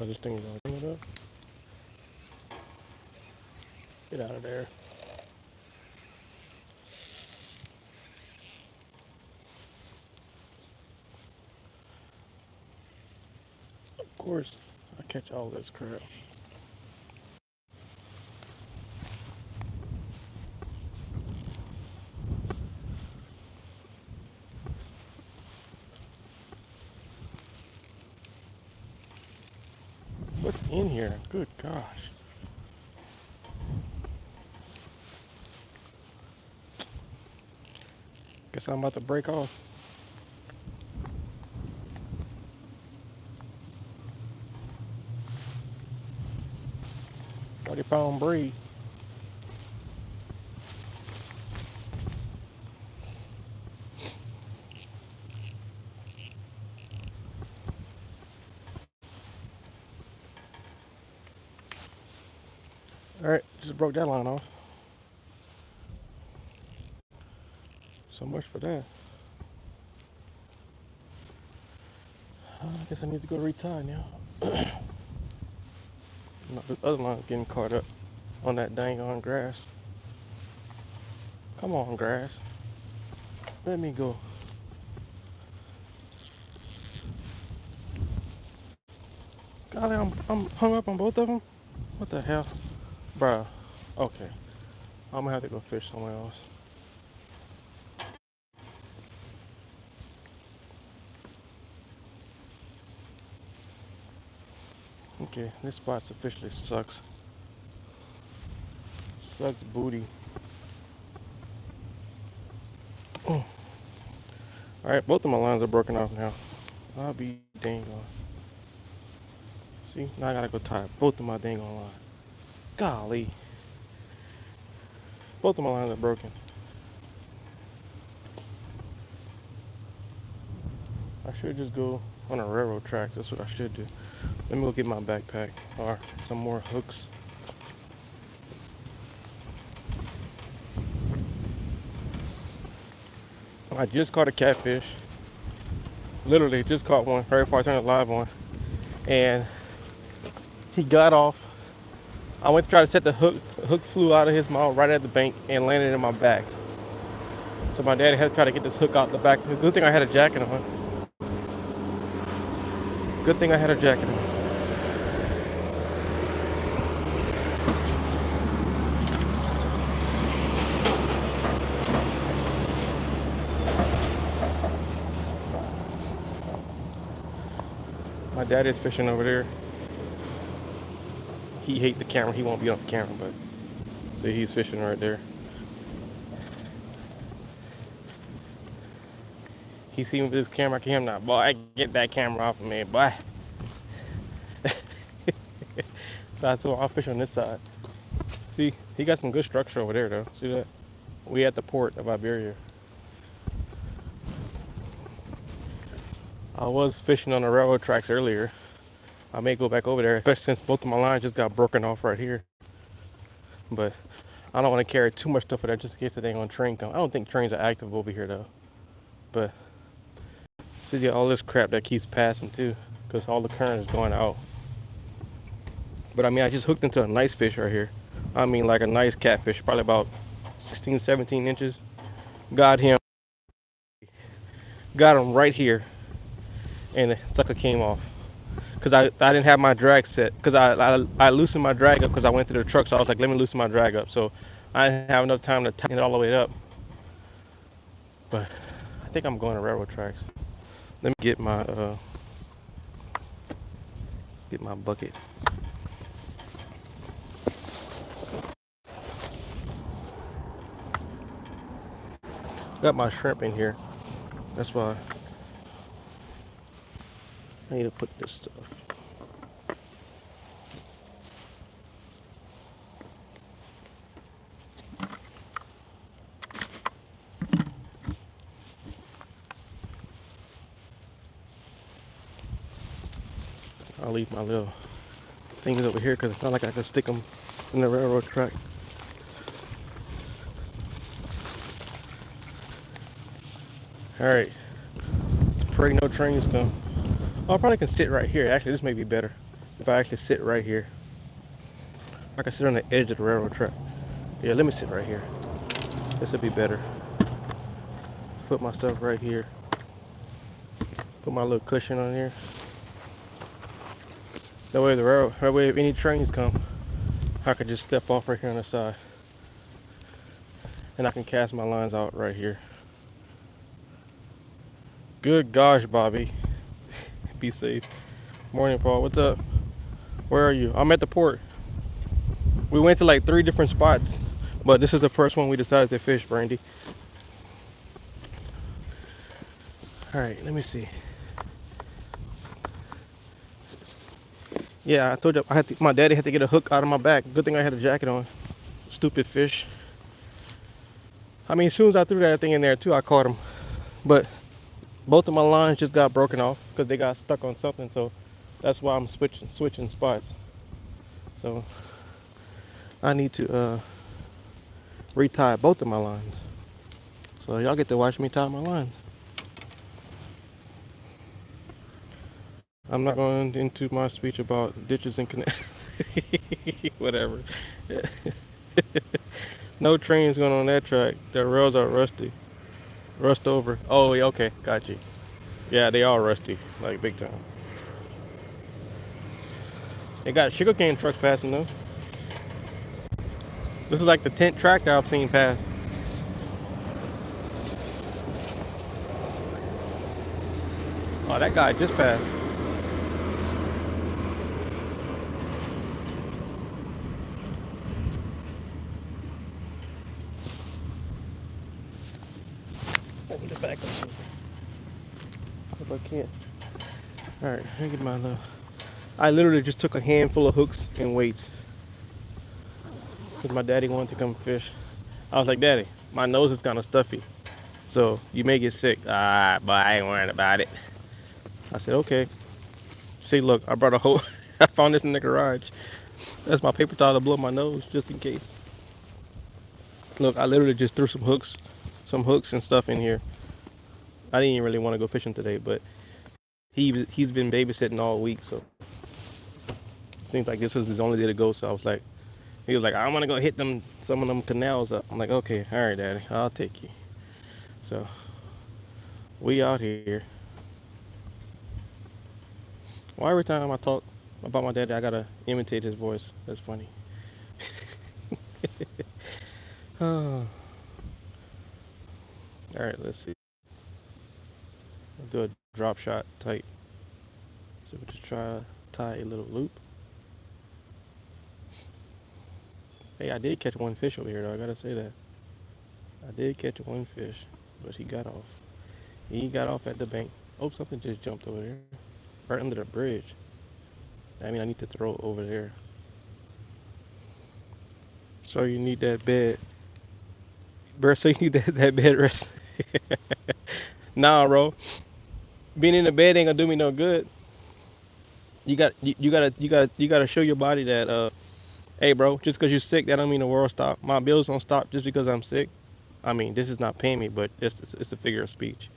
Oh, this thing is on it up. Get out of there. Of course, I catch all this crap. What's in here? Good gosh. Guess I'm about to break off. 30-pound breed. Alright, just broke that line off. So much for that. I guess I need to go retie now. No, this other line's getting caught up on that dang on grass. Come on, grass. Let me go. Golly, I'm hung up on both of them? What the hell? Bruh. Okay. I'm gonna have to go fish somewhere else. Okay, this spot officially sucks. Sucks booty. Alright, both of my lines are broken off now. I'll be dang on. See, now I gotta go tie both of my dang on lines. Golly. Both of my lines are broken. I should just go on a railroad tracks. That's what I should do. Let me go get my backpack or some more hooks. I just caught a catfish. Literally just caught one right before I turned it live on. And he got off. I went to try to set the hook. The hook flew out of his mouth right at the bank and landed in my back. So my daddy had to try to get this hook out the back. Good thing I had a jacket on. Good thing I had a jacket on. My dad is fishing over there. He hates the camera. He won't be on the camera, but see, he's fishing right there. He seen with his camera cam now. Boy, get that camera off of me, boy. So I told him I'll fish on this side. See, he got some good structure over there though. See that? We at the port of Iberia. I was fishing on the railroad tracks earlier. I may go back over there, especially since both of my lines just got broken off right here. But I don't want to carry too much stuff for that just in case the dang on train come. I don't think trains are active over here though. But see all this crap that keeps passing too, because all the current is going out. But I mean, I just hooked into a nice fish right here. I mean, like a nice catfish, probably about 16, 17 inches. Got him right here, and the sucker came off. Cause I didn't have my drag set. Cause I loosened my drag up because I went to the truck, so I was like, let me loosen my drag up. So I didn't have enough time to tighten it all the way up. But I think I'm going to railroad tracks. Let me get my bucket. Got my shrimp in here. That's why I need to put this stuff. I'll leave my little things over here because it's not like I can stick them in the railroad track. All right, let's pray no trains come. Oh, I probably can sit right here. Actually, this may be better. If I actually sit right here, I can sit on the edge of the railroad track. Yeah, let me sit right here. This would be better. Put my stuff right here. Put my little cushion on here. That way that way if any trains come, I could just step off right here on the side. And I can cast my lines out right here. Good gosh, Bobby. Be safe. Morning, Paul. What's up? Where are you? I'm at the port. We went to like 3 different spots, but this is the first one we decided to fish, Brandy. All right, let me see. Yeah, I told you my daddy had to get a hook out of my back. Good thing I had a jacket on. Stupid fish. I mean, as soon as I threw that thing in there too, I caught him. But both of my lines just got broken off because they got stuck on something. So that's why I'm switching spots. So I need to retie both of my lines. So y'all get to watch me tie my lines. I'm not going into my speech about ditches and canals. Whatever. No trains going on that track. The rails are rusty. Rust over. Oh, yeah, okay. Got you. Yeah, they are rusty. Like, big time. They got sugarcane trucks passing, though. This is like the 10th tractor I've seen pass. Oh, that guy just passed. Let me get back up. If I can't. Alright, let me get my little. I literally just took a handful of hooks and weights. Because my daddy wanted to come fish. I was like, Daddy, my nose is kind of stuffy. So you may get sick. Ah, but I ain't worried about it. I said, okay. See, look, I brought a whole. I found this in the garage. That's my paper towel to blow my nose, just in case. Look, I literally just threw some hooks and stuff in here. I didn't even really want to go fishing today, but he's been babysitting all week, so seems like this was his only day to go. So I was like, he was like, I'm gonna go hit some of them canals up. I'm like, okay, all right, Daddy, I'll take you. So we out here. Why every time I talk about my daddy, I gotta imitate his voice? That's funny. Oh. All right, let's see. I'll do a drop shot tight. So we just try to tie a little loop. Hey, I did catch one fish over here, though. I gotta say that. I did catch one fish, but he got off. He got off at the bank. Oh, something just jumped over there, right under the bridge. I mean, I need to throw it over there. So you need that bed. Bro, so you need that bed rest. Nah, bro. Being in the bed ain't gonna do me no good. You gotta show your body that hey bro, just because you're sick, that don't mean the world stop. My bills don't stop just because I'm sick. I mean, this is not paying me, but it's a figure of speech.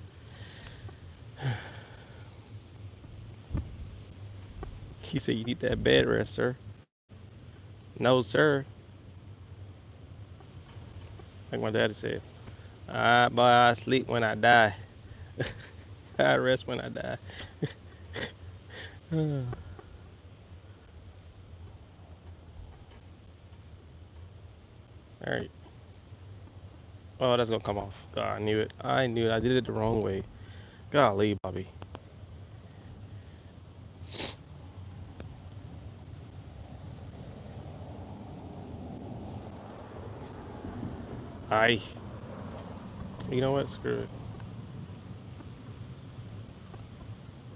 He said you need that bed rest, sir. No, sir. Like my daddy said. Boy, I sleep when I die. I rest when I die. All right. Oh, that's gonna come off. God, I knew it. I knew it. I did it the wrong way. Golly, Bobby. I. You know what? Screw it.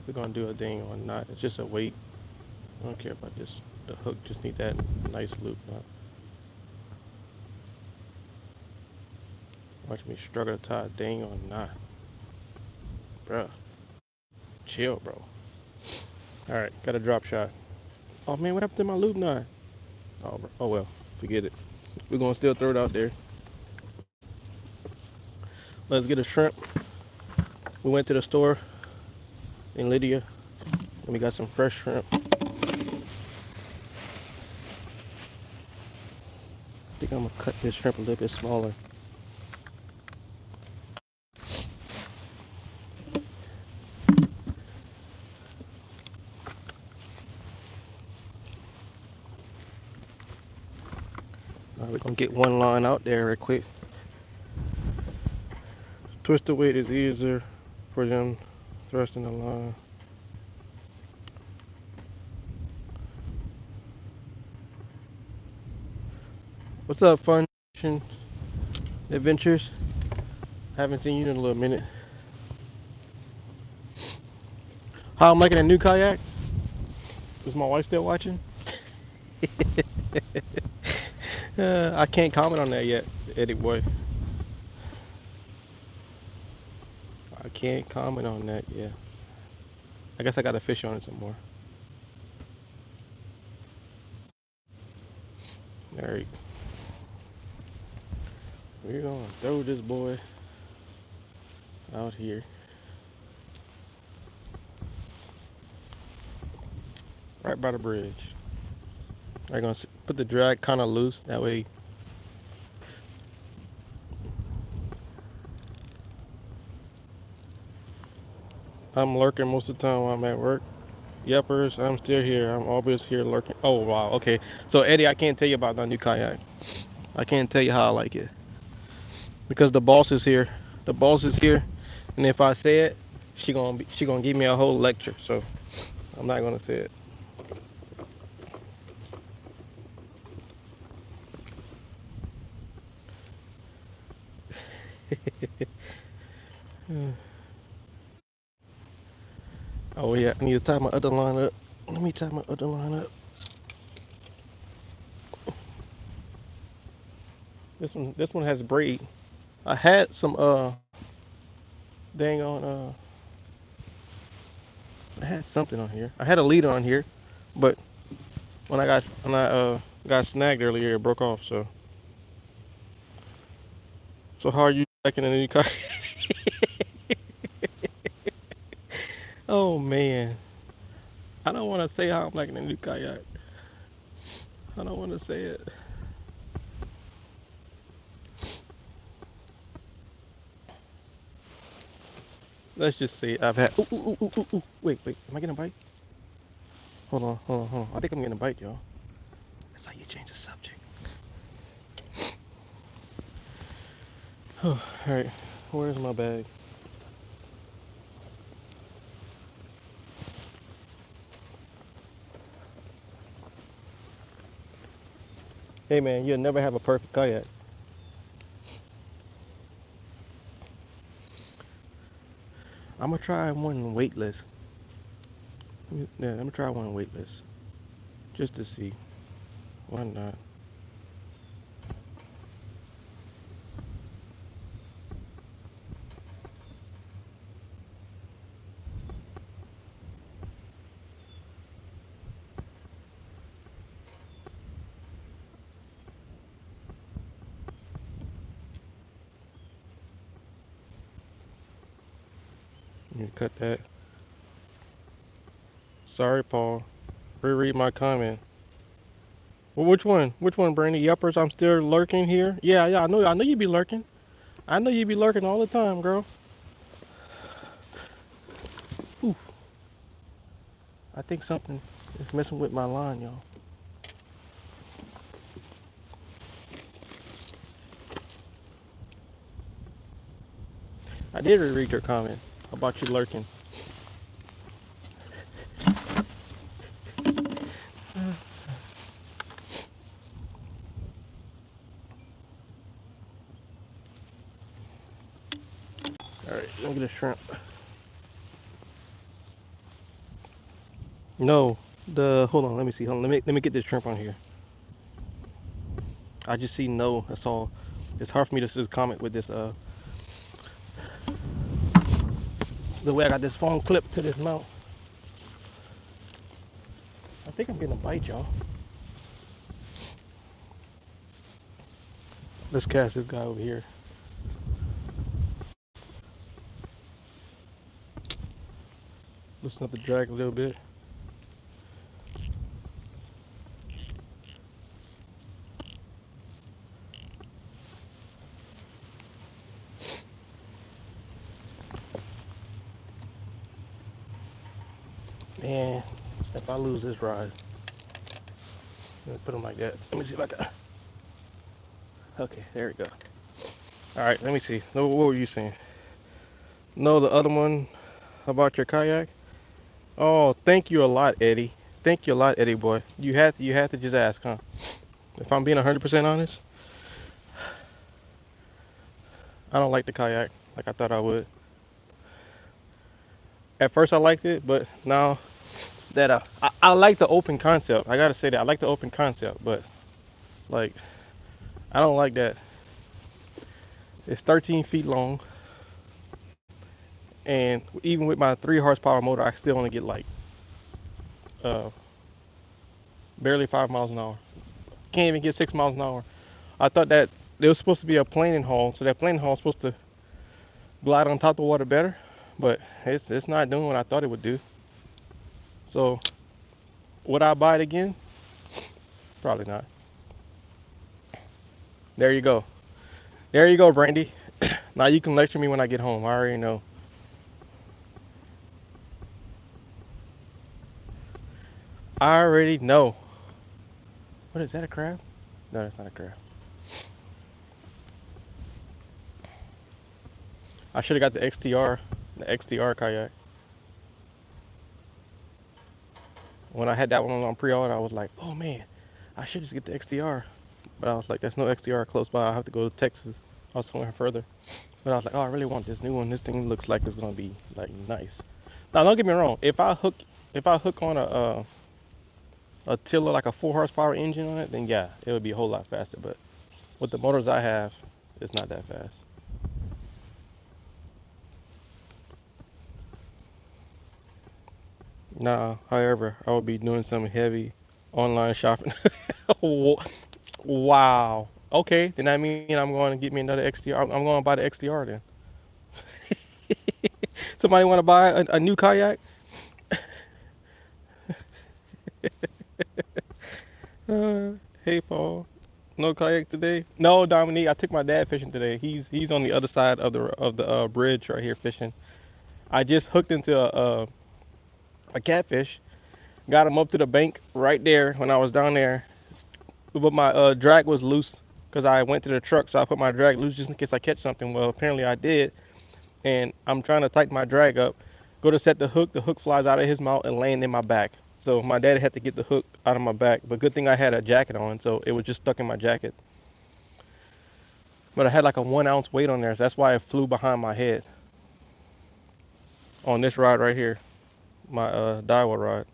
We're gonna do a dang or not. It's just a weight. I don't care about this. The hook just need that nice loop knot. Watch me struggle to tie a dang or not. Bruh. Chill, bro. Alright, got a drop shot. Oh man, what happened to my loop knot? Oh, bro. Oh well, forget it. We're gonna still throw it out there. Let's get a shrimp. We went to the store in Lydia and we got some fresh shrimp. think I'm gonna cut this shrimp a little bit smaller. Alright, we're gonna get one line out there real quick. Twist the weight is easier for them thrusting the line. What's up, Fun Adventures? Haven't seen you in a little minute. How I'm liking a new kayak? Is my wife still watching? I can't comment on that yet, Eddie boy. I can't comment on that yet. I guess I gotta fish on it some more. Alright. We're gonna throw this boy out here. Right by the bridge. I'm gonna put the drag kind of loose, that way. I'm lurking most of the time while I'm at work. Yuppers, I'm still here. I'm always here lurking. Oh, wow. Okay. So, Eddie, I can't tell you about the new kayak. I can't tell you how I like it. Because the boss is here. The boss is here. And if I say it, she gonna give me a whole lecture. So, I'm not gonna say it. Oh, yeah. I need to tie my other line up. Let me tie my other line up. This one has braid. I had some dang on I had something on here. I had a leader on here, but when I got snagged earlier, it broke off. So how are you liking the new car? Oh man, I don't want to say how I'm liking the new kayak. I don't want to say it. Let's just say I've had. Ooh, ooh, ooh, ooh, ooh. Wait, am I getting a bite? Hold on. I think I'm getting a bite, y'all. That's how you change the subject. Oh, all right, where's my bag? Hey man, you'll never have a perfect kayak. I'm gonna try one weightless. Yeah, I'm gonna try one weightless, just to see. Why not? You cut that. Sorry, Paul. Reread my comment. Well, which one? Which one, Brandy? Yuppers, I'm still lurking here. Yeah, I know you be lurking. I know you be lurking all the time, girl. Ooh, I think something is messing with my line, y'all. I did reread your comment about you lurking. All right, let me get a shrimp. No, hold on. Let me see. Hold on. Let me get this shrimp on here. I just see no. That's all. It's hard for me to just comment with this. The way I got this phone clipped to this mount. I think I'm getting a bite, y'all. Let's cast this guy over here. Loosen up the drag a little bit. Man, if I lose this rod, let me put them like that. Let me see if I can. Okay, there we go. All right, let me see. What were you saying? No, the other one about your kayak. Oh, thank you a lot, Eddie. Thank you a lot, Eddie boy. You had to just ask, huh? If I'm being 100% honest, I don't like the kayak like I thought I would. At first, I liked it, but now that I like the open concept. I gotta say that I like the open concept, but like I don't like that it's 13 feet long, and even with my 3 horsepower motor, I still only get like uh, barely 5 miles an hour. Can't even get 6 miles an hour. I thought that there was supposed to be a planing hull, so that planing hull is supposed to glide on top of the water better, but it's not doing what I thought it would do. So would I buy it again? Probably not. There you go. There you go, Brandy. Now you can lecture me when I get home. I already know. I already know. What is that, a crab? No, that's not a crab. I should have got the XTR kayak. When I had that one on pre-order, I was like, oh man, I should just get the XTR. But I was like, there's no XTR close by. I have to go to Texas or somewhere further. But I was like, oh, I really want this new one. This thing looks like it's gonna be like nice. Now, don't get me wrong. If I hook on a tiller like a 4 horsepower engine on it, then yeah, it would be a whole lot faster. But with the motors I have, it's not that fast. Nah, however, I will be doing some heavy online shopping. Wow. Okay, then that means I'm going to get me another XTR. I'm going to buy the XTR then. Somebody want to buy a new kayak? Uh, hey, Paul. No kayak today? No, Dominique. I took my dad fishing today. He's on the other side of the bridge right here fishing. I just hooked into a catfish. Got him up to the bank right there when I was down there. But my drag was loose because I went to the truck, so I put my drag loose just in case I catch something. Well, apparently I did, and I'm trying to tighten my drag up. Go to set the hook flies out of his mouth and land in my back. So my dad had to get the hook out of my back. But good thing I had a jacket on, so it was just stuck in my jacket. But I had like a 1 ounce weight on there, so that's why it flew behind my head on this rod right here, my Daiwa rod.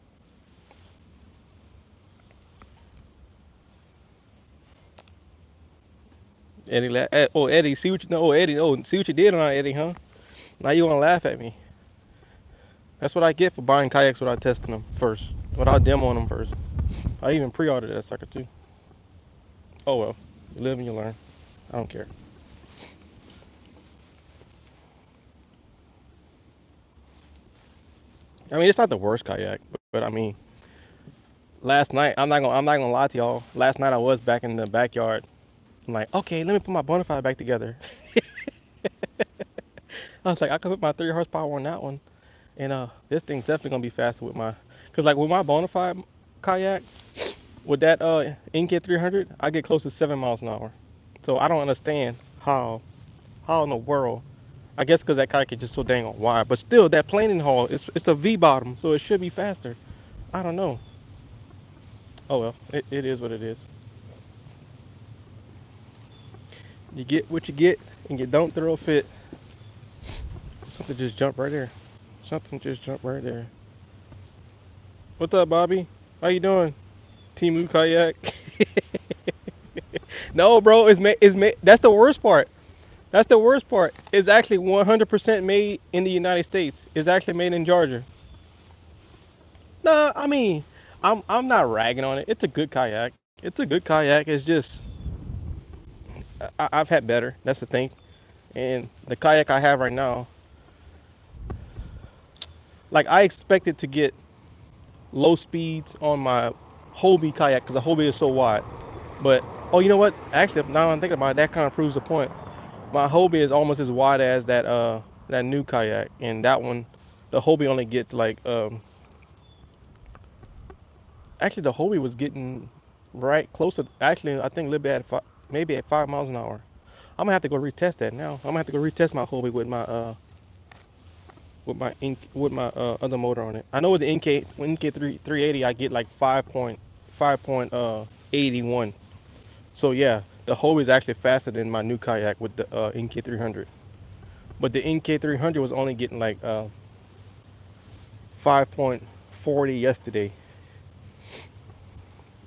Eddie, oh Eddie, see what you know, oh Eddie, oh see what you did on Eddie, huh? Now you want to laugh at me? That's what I get for buying kayaks without testing them first, without demoing them first. I even pre-ordered that sucker too. Oh well, you live and you learn. I don't care. I mean, it's not the worst kayak, but I mean, last night I'm not gonna lie to y'all. Last night I was back in the backyard. I'm like, okay, let me put my bonafide back together. I was like, I could put my 3 horsepower on that one, and this thing's definitely gonna be faster with my, cause like with my bonafide kayak, with that Inca 300, I get close to 7 miles an hour. So I don't understand how in the world. I guess because that kayak is just so dang on wide, but still that planing hull, it's a V bottom, so it should be faster. I don't know. Oh well, it is what it is. You get what you get, and you don't throw a fit. Something just jumped right there. Something just jumped right there. What's up, Bobby? How you doing? Timu kayak. No, bro, it's made. That's the worst part. That's the worst part. It's actually 100% made in the United States. It's actually made in Georgia. Nah, I mean, I'm not ragging on it. It's a good kayak. It's a good kayak. It's just I've had better. That's the thing. And the kayak I have right now, like I expected to get low speeds on my Hobie kayak because the Hobie is so wide. But oh, you know what? Actually, now I'm thinking about it, that kind of proves the point. My Hobie is almost as wide as that new kayak, and that one, the Hobie only gets like Actually, the Hobie was getting right close to. Actually, I think a little bit at maybe at 5 miles an hour. I'm gonna have to go retest that now. I'm gonna have to go retest my Hobie with my other motor on it. I know with the NK 380 I get like 5.81. So yeah, the Hobie is actually faster than my new kayak with the NK 300. But the NK 300 was only getting like 5.40 yesterday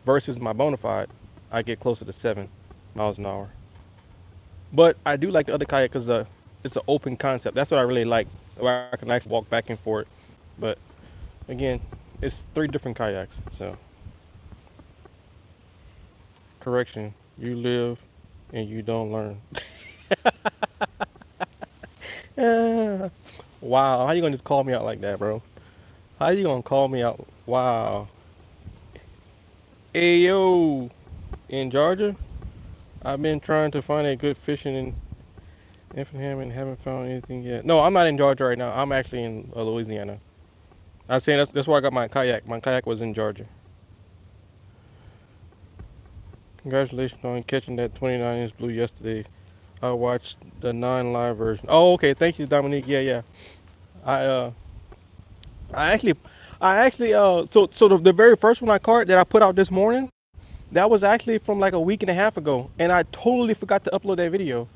versus my Bonafide. I get closer to 7 miles an hour. But I do like the other kayak because it's an open concept. That's what I really like. Where I can actually walk back and forth. But again, it's 3 different kayaks. So correction, you live and you don't learn. Wow, how you gonna just call me out like that, bro? How you gonna call me out? Wow. Hey yo, in Georgia, I've been trying to find a good fishing in Effingham and haven't found anything yet. No, I'm not in Georgia right now. I'm actually in Louisiana. I was saying that's where I got my kayak. My kayak was in Georgia. Congratulations on catching that 29-inch blue yesterday. I watched the 9 live version. Oh, okay. Thank you, Dominique. Yeah, yeah. I uh, I actually, so the very first one I caught that I put out this morning, that was actually from like a week and a half ago, and I totally forgot to upload that video.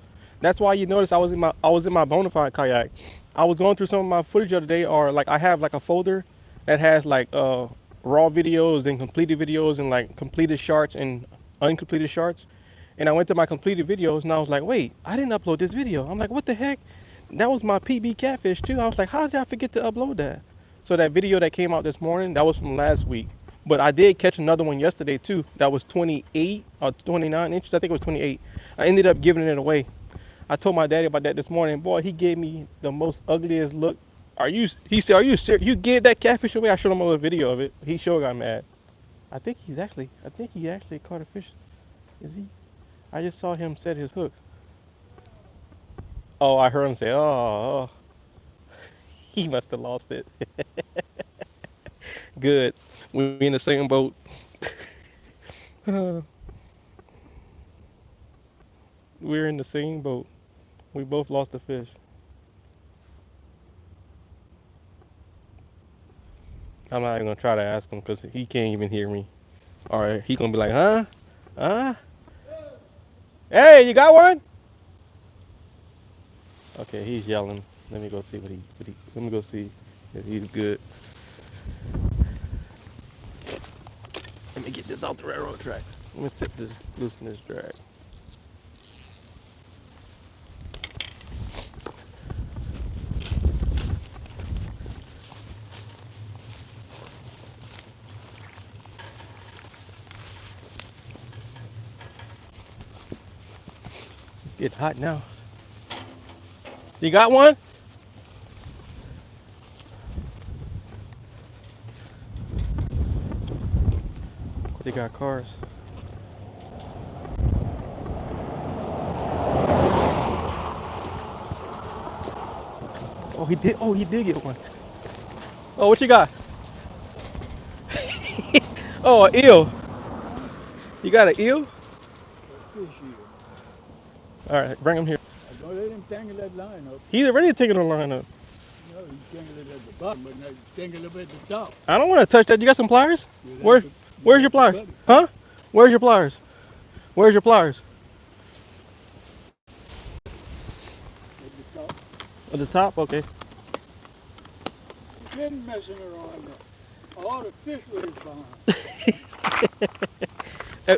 That's why you notice I was in my Bonafide kayak. I was going through some of my footage the other day, or like I have like a folder that has like raw videos and completed videos and like completed shots and uncompleted shots. And I went to my completed videos and I was like, wait, I didn't upload this video. I'm like, what the heck? That was my PB catfish too. I was like, how did I forget to upload that? So that video that came out this morning, that was from last week. But I did catch another one yesterday too. That was 28 or 29 inches. I think it was 28. I ended up giving it away. I told my daddy about that this morning. Boy, he gave me the most ugliest look. Are you? He said, "Are you serious? You gave that catfish away?" I showed him a video of it. He sure got mad. I think he's actually. I think he actually caught a fish. Is he? I just saw him set his hook. Oh, I heard him say, "Oh, oh." He must have lost it. Good. We in the same boat. We're in the same boat. We both lost a fish. I'm not even gonna try to ask him because he can't even hear me. All right, he gonna be like, huh? Huh? Hey, you got one? Okay, he's yelling. Let me go see what he. Let me go see if he's good. Let me get this off the railroad track. Let me set this, loosen this drag. It's getting hot now. You got one? They got cars. Oh, he did. Oh, he did get one. Oh, what you got? Oh, an eel. You got an eel? Fish here. All right, bring him here. Don't let him tangle that line up. He's already taking the line up. No, he tangled it at the bottom, but now he tangled it at the top. I don't want to touch that. You got some pliers? You'd have Where? to, you'd Where's your have to pliers? cut it Huh? Where's your pliers? Where's your pliers? at the top. At the top. Okay. He been messing around there. All the fish with his behind.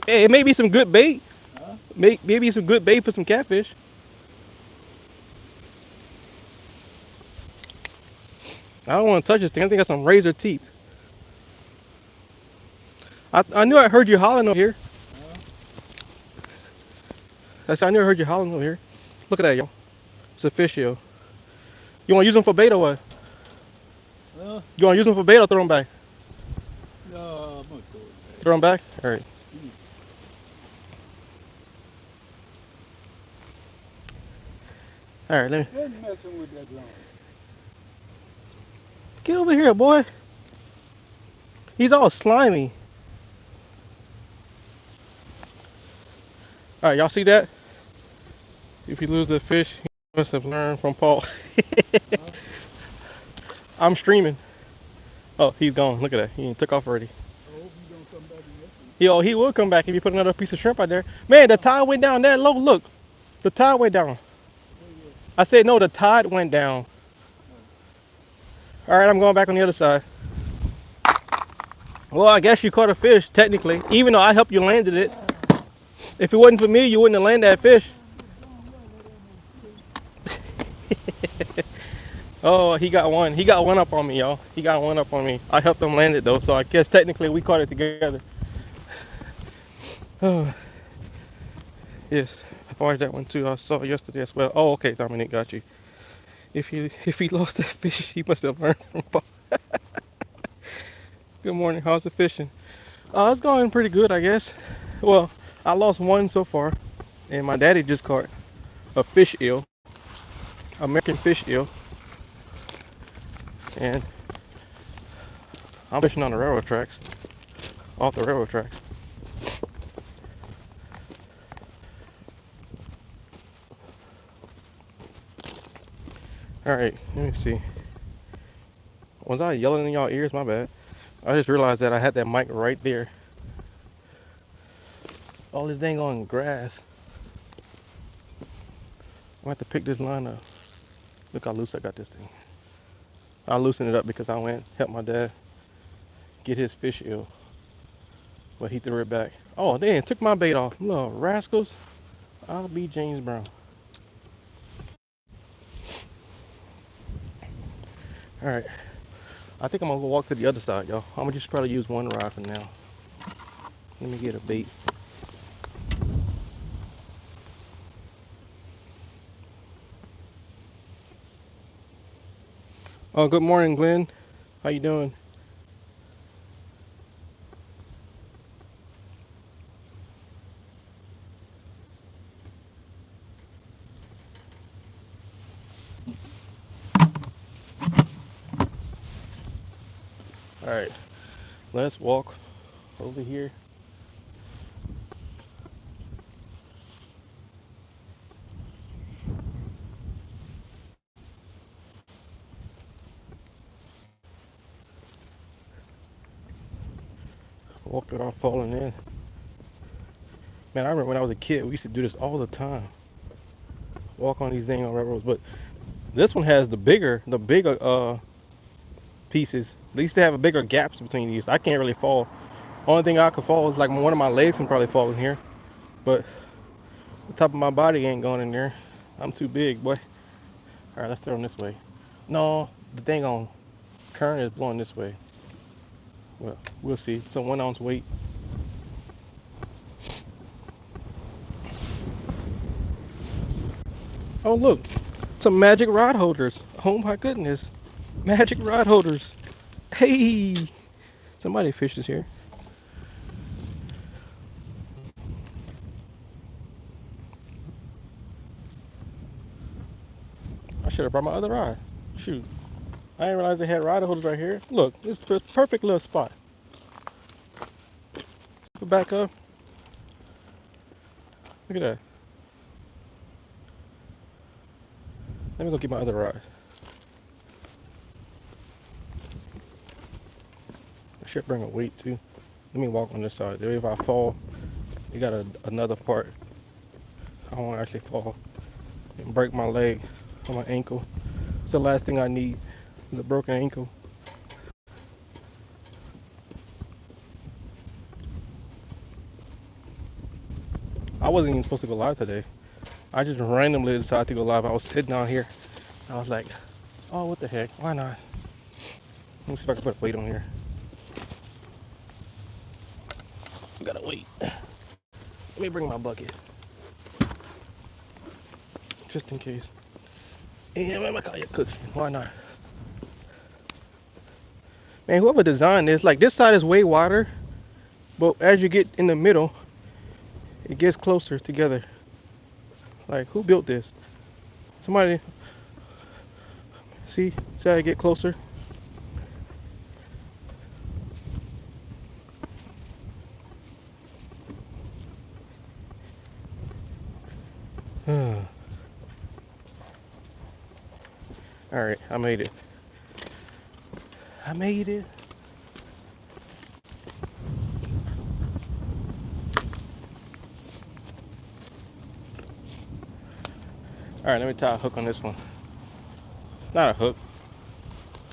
Hey, it may be some good bait. Huh? Maybe some good bait for some catfish. I don't want to touch this thing. I think I got some razor teeth. I knew I heard you hollering over here. Huh? I knew I heard you hollering over here. Look at that, yo. It's a fish, yo. You want to use them for bait or what? Huh? You want to use them for bait or throw them back? No, I'm gonna throw it back. Throw them back? All right. All right, let me Been messing with that line. get over here, boy. He's all slimy. All right, y'all see that? If you lose a fish, you must have learned from Paul. I'm streaming. Oh, he's gone. Look at that. He took off already. I hope you don't come back in this one. He will come back if you put another piece of shrimp out there. Man, the tide went down that low. Look, the tide went down. I said no, the tide went down. All right, I'm going back on the other side. Well, I guess you caught a fish technically, even though I helped you landed it. If it wasn't for me, you wouldn't have landed that fish. Oh, he got one. He got one up on me, y'all. He got one up on me. I helped him land it though, so I guess technically we caught it together. Oh, yes, I watched that one too. I saw it yesterday as well. Oh, okay, Dominic, got you. If he lost that fish, he must have learned from Paul. Good morning. How's the fishing? It's going pretty good, I guess. Well, I lost one so far, and my daddy just caught a fish eel, American fish eel, and I'm fishing on the railroad tracks, off the railroad tracks. All right, let me see. Was I yelling in y'all ears? My bad. I just realized that I had that mic right there. All this dang on grass. I'm gonna have to pick this line up. Look how loose I got this thing. I loosened it up because I went help my dad get his fish eel, but he threw it back. Oh, they took my bait off. Little rascals. I'll be James Brown. All right. I think I'm gonna go walk to the other side, y'all. I'm gonna just probably use one rod for now. Let me get a bait. Oh, good morning, Glenn. How you doing? All right. Let's walk over here. Walk without falling in. Man, I remember when I was a kid, we used to do this all the time. Walk on these dang on railroads, but this one has the bigger pieces. They used to have a bigger gaps between these. I can't really fall. Only thing I could fall is like one of my legs can probably fall in here, but the top of my body ain't going in there. I'm too big, boy. All right, let's throw them this way. No, the dang on current is blowing this way. Well, we'll see. So 1 ounce weight. Oh look, some magic rod holders. Oh my goodness, magic rod holders. Hey, somebody fishes here. I should have brought my other rod. Shoot, I didn't realize they had rod holders right here. Look, this is a perfect little spot. Back up. Look at that. Let me go get my other rod. I should bring a weight too. Let me walk on this side. There, if I fall, you got another part. I won't actually fall and break my leg or my ankle. It's the last thing I need is a broken ankle. I wasn't even supposed to go live today. I just randomly decided to go live. I was sitting down here. I was like, oh, what the heck? Why not? Let me see if I can put a weight on here. I gotta wait. Let me bring my bucket. Just in case. Yeah, man, I call you cooking. Why not? Man, whoever designed this, like this side is way wider, but as you get in the middle, it gets closer together. Like, who built this? Somebody, see how I get closer? made it. I made it. Alright, let me tie a hook on this one. Not a hook.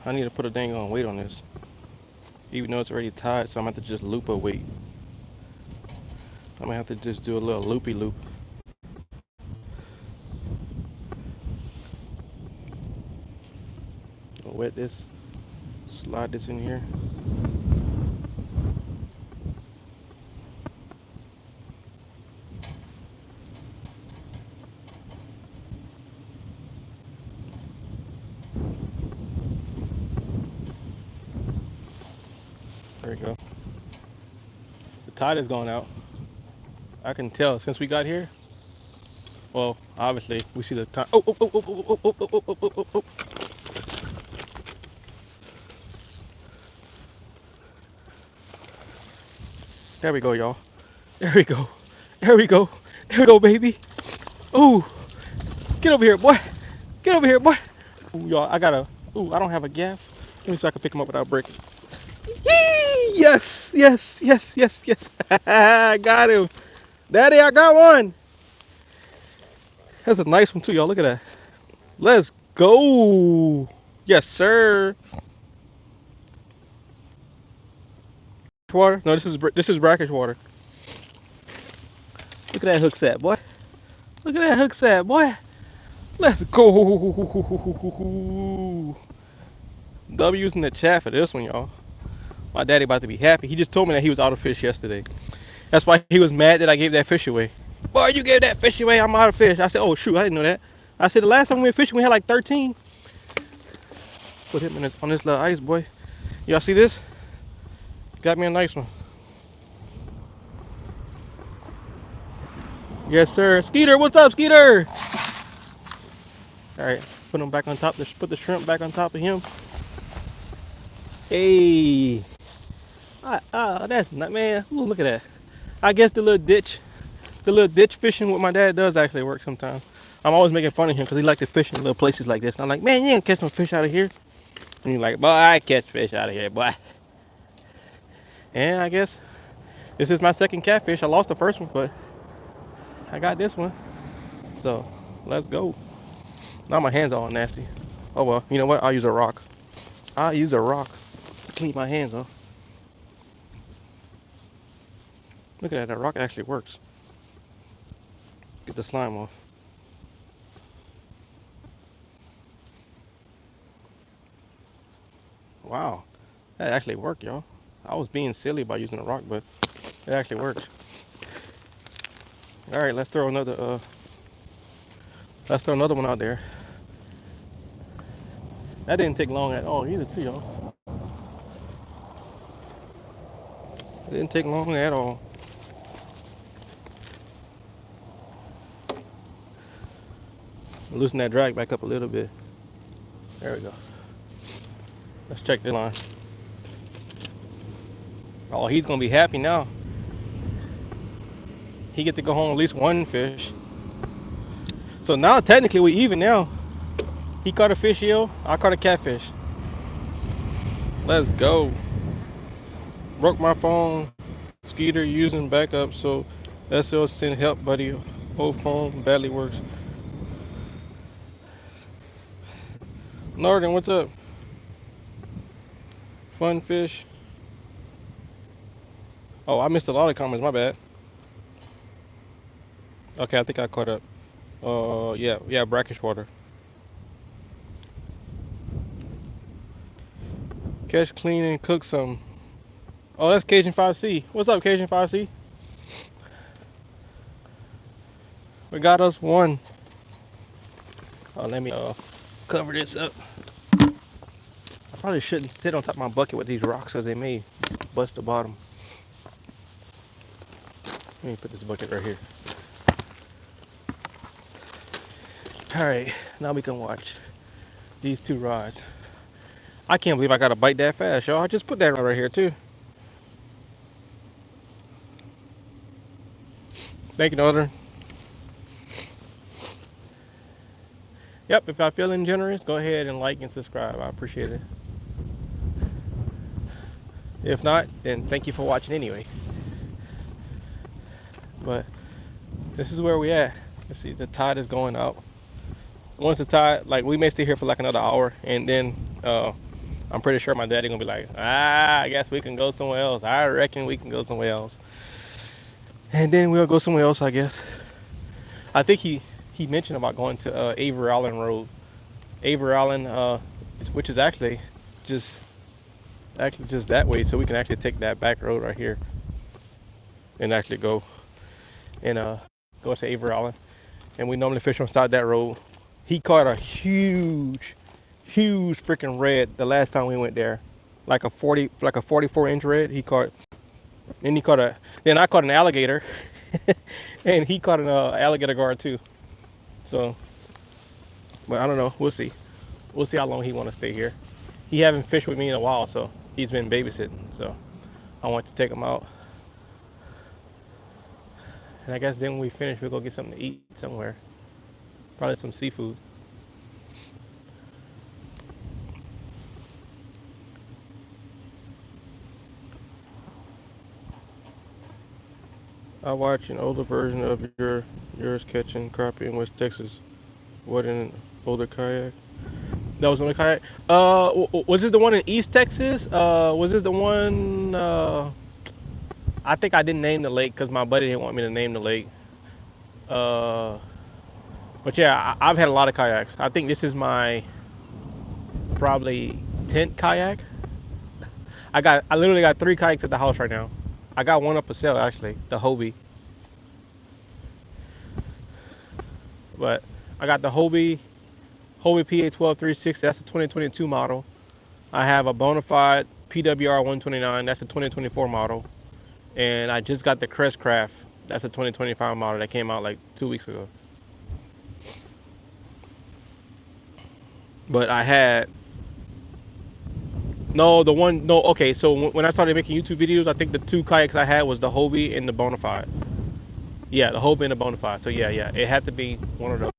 I need to put a dang on weight on this. Even though it's already tied, so I'm gonna have to just loop a weight. I'm gonna have to just do a little loopy loop. I'll wet this, slide this in here. There we go. The tide is going out. I can tell since we got here. Well, obviously we see the time. Oh, oh, oh, oh, oh, oh, oh, oh, oh, oh, oh, oh. There we go, y'all. There we go. There we go. There we go, baby. Ooh, get over here, boy. Get over here, boy. Ooh, y'all, I gotta. Ooh, I don't have a gaff. Let me see if I can pick him up without breaking. Yee! Yes, yes, yes, yes, yes. I got him. Daddy, I got one. That's a nice one too, y'all. Look at that. Let's go. Yes, sir. Water? No, this is brackish water. Look at that hook set, boy. Look at that hook set, boy. Let's go. W's in the chat for this one, y'all. My daddy about to be happy. He just told me that he was out of fish yesterday. That's why he was mad that I gave that fish away. Boy, you gave that fish away. I'm out of fish. I said, oh, shoot, I didn't know that. I said, the last time we went fishing, we had like 13. Put him on this little ice, boy. Y'all see this? Got me a nice one. Yes, sir. Skeeter, what's up, Skeeter? All right, put him back on top. Put the shrimp back on top of him. Hey. That's not, man. Ooh, look at that. I guess the little ditch fishing with my dad does actually work sometimes. I'm always making fun of him because he likes to fish in little places like this. And I'm like, man, you ain't catch no fish out of here. And he's like, boy, I catch fish out of here, boy. And I guess this is my second catfish. I lost the first one, but I got this one. So let's go. Now my hands are all nasty. Oh well, you know what? I'll use a rock. I'll use a rock to clean my hands off. Look at that rock actually works. Get the slime off. Wow, that actually worked, y'all. I was being silly by using a rock, but it actually works. All right, let's throw another one out there. That didn't take long at all either, too, y'all. It didn't take long at all. Loosen that drag back up a little bit. There we go. Let's check the line. Oh, he's gonna be happy now. He get to go home with at least one fish. So now technically we even now. He caught a fish eel, I caught a catfish. Let's go. Broke my phone. Skeeter using backup, so SL send help, buddy. Whole phone badly works. Northern, what's up? Fun fish. Oh, I missed a lot of comments, my bad. Okay, I think I caught up. Yeah, brackish water. Catch, clean, and cook some. Oh, that's Cajun 5C. What's up, Cajun 5C? We got us one. Oh, let me cover this up. I probably shouldn't sit on top of my bucket with these rocks as they may bust the bottom. Let me put this bucket right here. Alright, now we can watch these two rods. I can't believe I got to bite that fast, y'all. I just put that right here too. Thank you, Northern. Yep, if y'all feeling generous, go ahead and like and subscribe. I appreciate it. If not, then thank you for watching anyway. But this is where we at. Let's see, the tide is going out. Once the tide, like we may stay here for like another hour, and then I'm pretty sure my daddy gonna be like, I guess we can go somewhere else. I reckon we can go somewhere else. And then we'll go somewhere else, I guess. I think he mentioned about going to Avery Island Road. Avery Island, which is just actually just that way, so we can actually take that back road right here and actually go and go to Avery Island. And we normally fish on side that road. He caught a huge freaking red the last time we went there, like a 44-inch red. Then I caught an alligator, and he caught an alligator guard too. So, but I don't know. We'll see. We'll see how long he want to stay here. He haven't fished with me in a while, so he's been babysitting. So I want to take him out. And I guess then when we finish, we'll go get something to eat somewhere. Probably some seafood. I watched an older version of yours catching crappie in West Texas. What, in an older kayak? That was on the kayak. Was it the one in East Texas? Was it the one? I think I didn't name the lake because my buddy didn't want me to name the lake. Uh, but yeah, I've had a lot of kayaks. I think this is my probably 10th kayak. I literally got 3 kayaks at the house right now. I got one up for sale actually, the Hobie. But I got the Hobie PA 12360. That's a 2022 model. I have a Bonafide PWR 129. That's a 2024 model. And I just got the Crestcraft. That's a 2025 model that came out like 2 weeks ago. But I had okay, so when I started making YouTube videos, I think the 2 kayaks I had was the Hobie and the Bonafide. Yeah, the Hobie and the Bonafide. So yeah, it had to be one of those.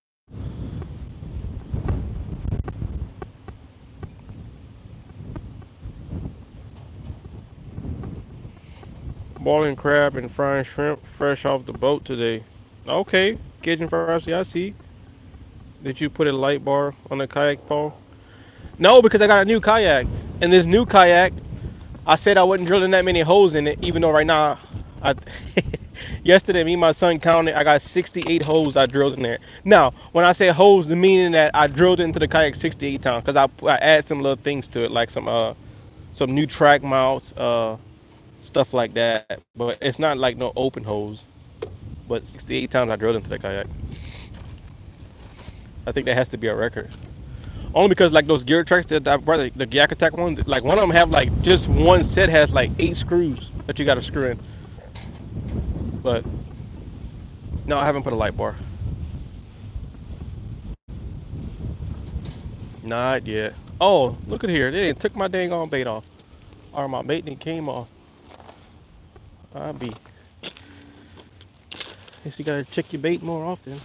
Boiling crab and frying shrimp fresh off the boat today. Okay, Cajun fries. Yeah, I see. Did you put a light bar on the kayak, Paul? No, because I got a new kayak. And this new kayak, I said I wasn't drilling that many holes in it, even though right now, I yesterday me and my son counted. I got 68 holes I drilled in there. Now, when I say holes, the meaning that I drilled into the kayak 68 times, because I add some little things to it, like some new track mounts, stuff like that. But it's not like no open holes. But 68 times I drilled into the kayak. I think that has to be a record. Only because like those gear tracks that I brought, the Yak Attack one, like one of them have like just one set has like 8 screws that you got to screw in. But no, I haven't put a light bar. Not yet. Oh, look at here. They didn't took my dang on bait off. Or my bait didn't came off. I be. Guess you gotta check your bait more often.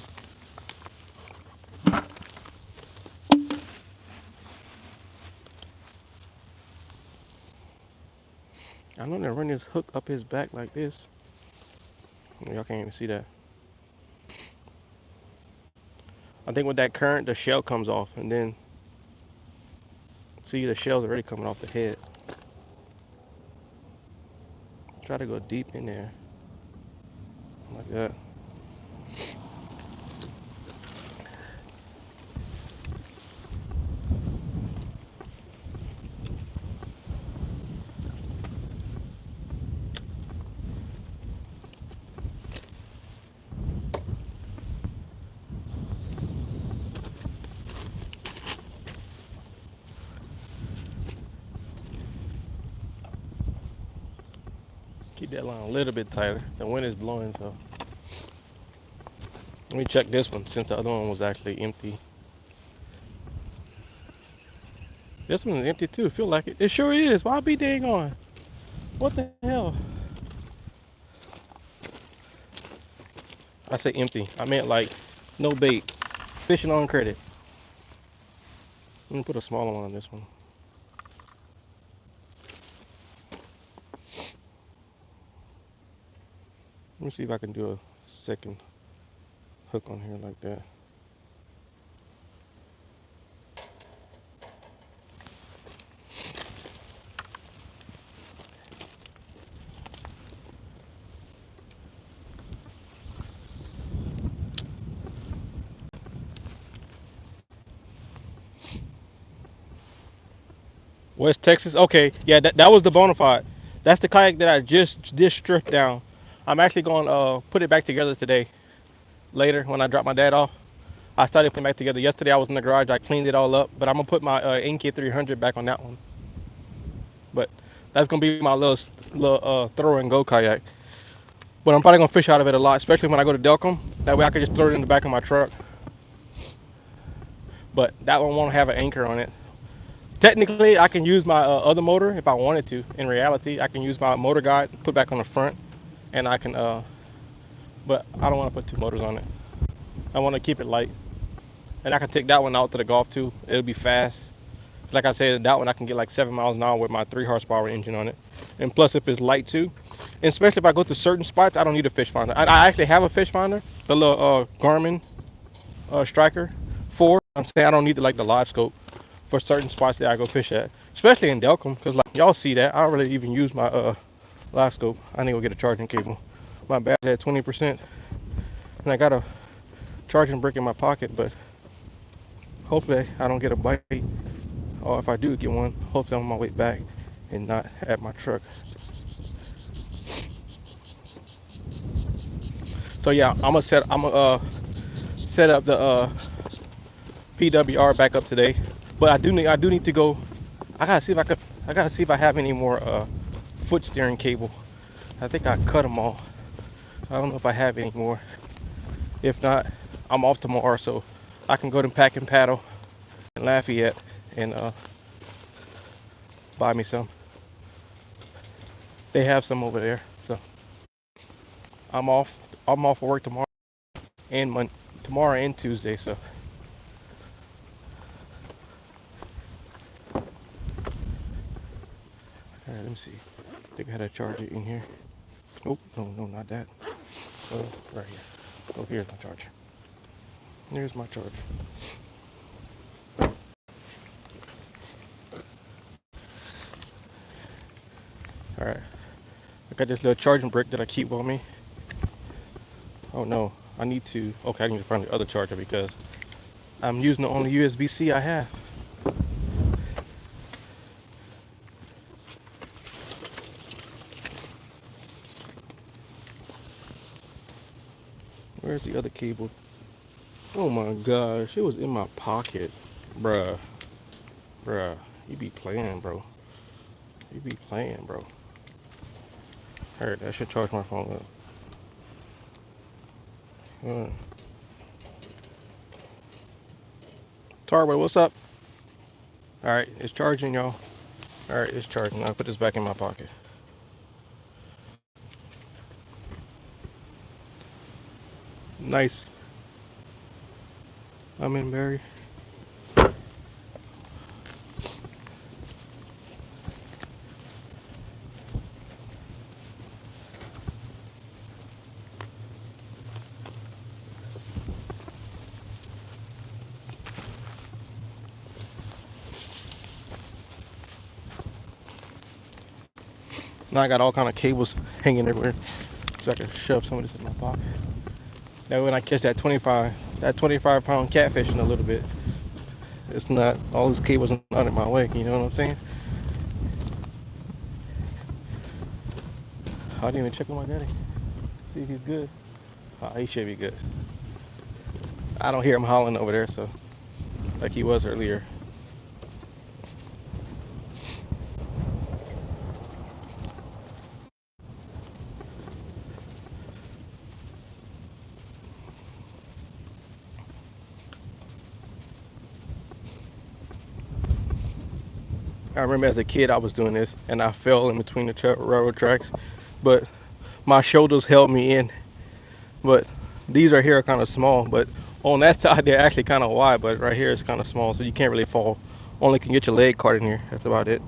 I'm gonna run this hook up his back like this. Y'all can't even see that. I think with that current, the shell comes off, and then see the shell's already coming off the head. Try to go deep in there, like that. Keep that line a little bit tighter. The wind is blowing, so. Let me check this one since the other one was actually empty. This one is empty too. Feel like it. It sure is. Why be dang on? What the hell? I say empty. I meant like no bait. Fishing on credit. Let me put a smaller one on this one. Let me see if I can do a second hook on here like that. West Texas. Okay, yeah, that was the Bonafide. That's the kayak that I just stripped down. I'm actually going to put it back together today. Later when I drop my dad off, I started putting it back together. Yesterday I was in the garage. I cleaned it all up, but I'm gonna put my NK 300 back on that one. But that's gonna be my little throw and go kayak. But I'm probably gonna fish out of it a lot, especially when I go to Delcom. That way I can just throw it in the back of my truck. But that one won't have an anchor on it. Technically, I can use my other motor if I wanted to. In reality, I can use my motor guide, put back on the front, and I can. But I don't want to put two motors on it. I want to keep it light, and I can take that one out to the golf too. It'll be fast. Like I said, that one I can get like 7 miles an hour with my 3 horsepower engine on it. And plus, if it's light too, and especially if I go to certain spots, I don't need a fish finder. I actually have a fish finder, the little Garmin Striker 4. I'm saying I don't need the live scope for certain spots that I go fish at, especially in Delcom, because like y'all see that I don't really even use my live scope. I need to go get a charging cable. My battery at 20%, and I got a charging brick in my pocket, but hopefully I don't get a bite, or if I do get one, hopefully I'm on my way back and not at my truck. So yeah, I'm gonna set up the PWR back up today, but I do need to go. I gotta see if I have any more foot steering cable. I think I cut them all. I don't know if I have any more. If not, I'm off tomorrow, so I can go to Pack and Paddle in Lafayette and buy me some. They have some over there, so I'm off. I'm off for work tomorrow and tomorrow and Tuesday. So all right, let me see. I think I had a charger in here. Oh no, not that. Oh, right here. Oh, here's my charger. Here's my charger. All right, I got this little charging brick that I keep on me. Oh no, I need to find the other charger because I'm using the only USB-C I have. Where's the other cable? Oh my gosh, it was in my pocket. Bruh. You be playing, bro. You be playing, bro. Alright, I should charge my phone up. Tarboy, what's up? Alright, it's charging, y'all. Alright, it's charging. I'll put this back in my pocket. Nice. I'm in Barry. Now I got all kind of cables hanging everywhere, so I can shove some of this in my pocket. That when I catch that 25-pound catfish in a little bit, it's not all these cables are not in my way. You know what I'm saying? I didn't even check on my daddy. See if he's good. Oh, he should be good. I don't hear him howling over there, so like he was earlier. I remember as a kid I was doing this and I fell in between the railroad tracks, but my shoulders held me in. But these right here are kind of small, but on that side they're actually kind of wide, but right here it's kind of small, so you can't really fall Only can get your leg caught in here. That's about it.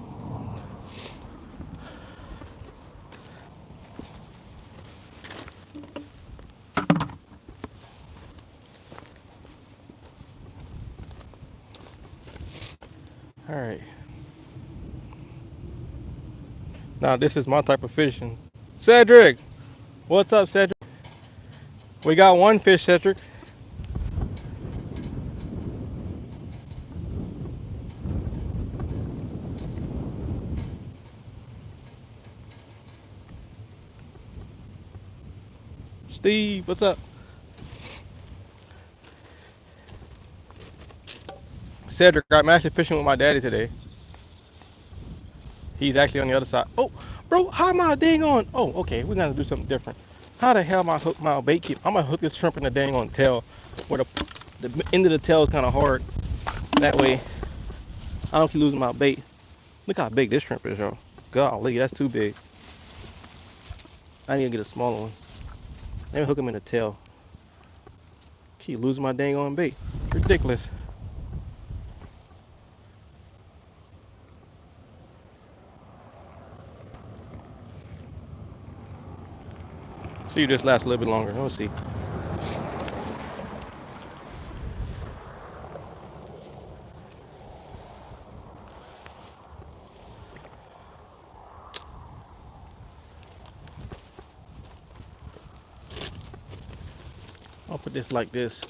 All right. Now this is my type of fishing. Cedric, what's up, Cedric? We got one fish, Cedric. Steve, what's up? Cedric, I'm actually fishing with my daddy today. He's actually on the other side. Oh, bro, how am I dang on? Oh, okay, we're gonna do something different. How the hell am I hook my bait keep? I'm gonna hook this shrimp in the dang on tail, where the end of the tail is kind of hard. That way, I don't keep losing my bait. Look how big this shrimp is, y'all. Golly, that's too big. I need to get a smaller one. Let me hook him in the tail. Keep losing my dang on bait. Ridiculous. See if this lasts a little bit longer. Let's see. I'll put this like this,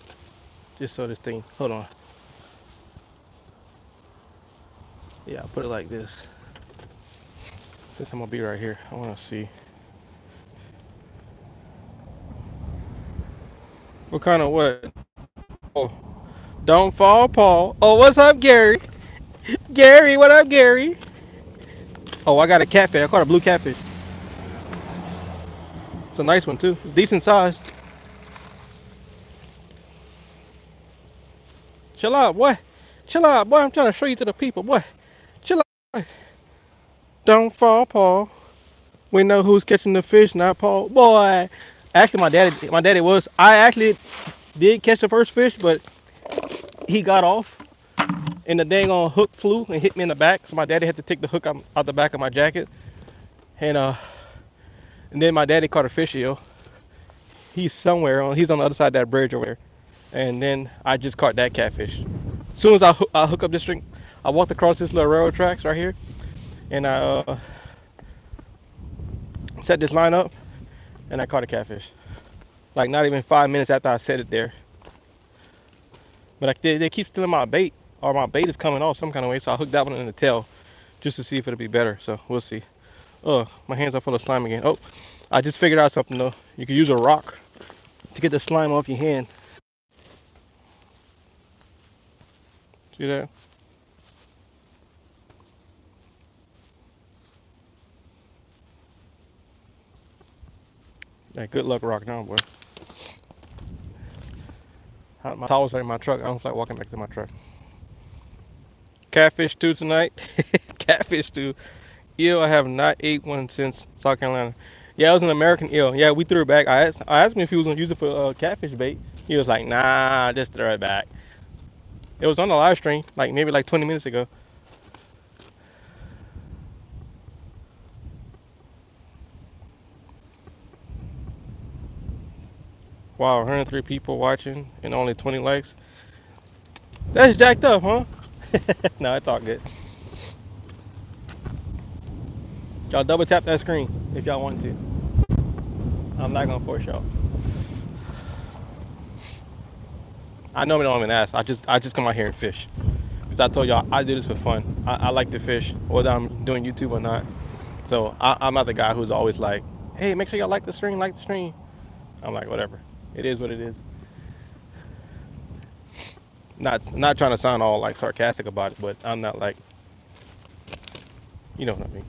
just so this thing. Hold on. Yeah, I'll put it like this. Since I'm gonna be right here, I wanna see. What kind of what? Oh, don't fall, Paul. Oh, what's up, Gary? Gary, what up, Gary? Oh, I got a catfish. I caught a blue catfish. It's a nice one too. It's decent sized. Chill out, boy. Chill out, boy. I'm trying to show you to the people, boy. Chill out. Don't fall, Paul. We know who's catching the fish, not Paul. Boy. Actually, my daddy was. I actually did catch the first fish, but he got off, and the dang on hook flew and hit me in the back. So my daddy had to take the hook out the back of my jacket, and then my daddy caught a fish eel. He's on the other side of that bridge over there. And then I just caught that catfish. As soon as I hook up this string, I walked across this little railroad tracks right here, and I set this line up, and I caught a catfish. Like not even 5 minutes after I set it there. But like they keep stealing my bait, or my bait is coming off some kind of way. So I hooked that one in the tail, just to see if it'll be better. So we'll see. Oh, my hands are full of slime again. Oh, I just figured out something though. You can use a rock to get the slime off your hand. See that? That good luck rock now, boy. My towels are in my truck. I don't feel like walking back to my truck. Catfish stew tonight. Catfish stew. Eel, I have not ate one since South Carolina. Yeah, it was an American eel. Yeah, we threw it back. I asked him if he was gonna use it for catfish bait. He was like, nah, just throw it back. It was on the live stream, like maybe like 20 minutes ago. Wow, 103 people watching and only 20 likes. That's jacked up, huh? No, it's all good. Y'all double tap that screen if y'all want to. I'm not gonna force y'all. I normally don't even ask. I just come out here and fish. Cause I told y'all I do this for fun. I like to fish, whether I'm doing YouTube or not. So I'm not the guy who's always like, hey, make sure y'all like the stream, like the stream. I'm like, whatever. It is what it is. Not trying to sound all like sarcastic about it, but I'm not like, you know what I mean.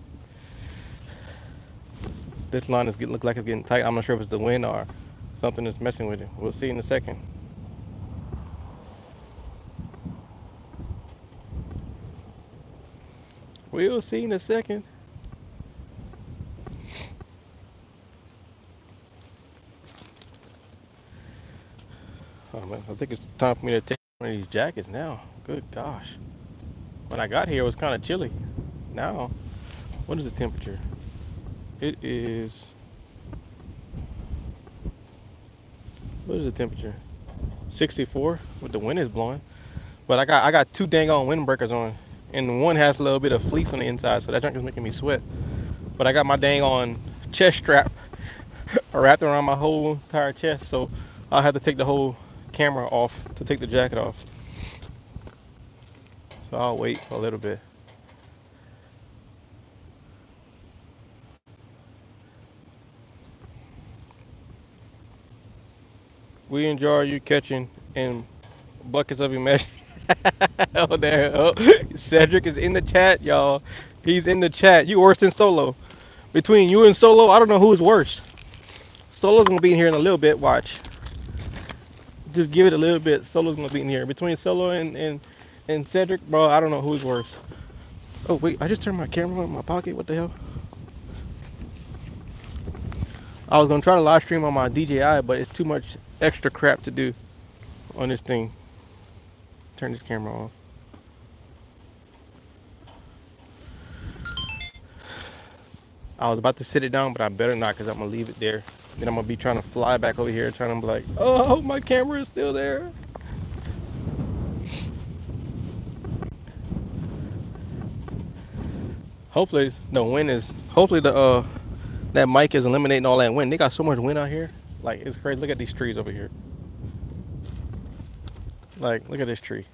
This line look like it's getting tight. I'm not sure if it's the wind or something that's messing with it. We'll see in a second. We'll see in a second. Oh man, I think it's time for me to take one of these jackets now. Good gosh. When I got here, it was kind of chilly. Now, what is the temperature? It is. What is the temperature? 64. But the wind is blowing. But I got two dang on windbreakers on, and one has a little bit of fleece on the inside, so that junk is making me sweat. But I got my dang on chest strap wrapped around my whole entire chest, so I'll have to take the whole camera off to take the jacket off. So I'll wait a little bit. We enjoy you catching in buckets of imagine. Oh, there. Oh, Cedric is in the chat, y'all. He's in the chat. You worse than Solo. Between you and Solo, I don't know who's worse. Solo's gonna be in here in a little bit. Watch. Just give it a little bit. Solo's gonna be in here. Between Solo and Cedric, bro, I don't know who's worse. Oh wait, I just turned my camera on in my pocket. What the hell? I was gonna try to live stream on my DJI, but it's too much extra crap to do on this thing. Turn this camera off. I was about to sit it down, but I better not, because I'm gonna leave it there. Then I'm gonna be trying to fly back over here, trying to be like, oh, I hope my camera is still there. Hopefully the wind is. Hopefully the that mic is eliminating all that wind. They got so much wind out here, like it's crazy. Look at these trees over here. Like, look at this tree.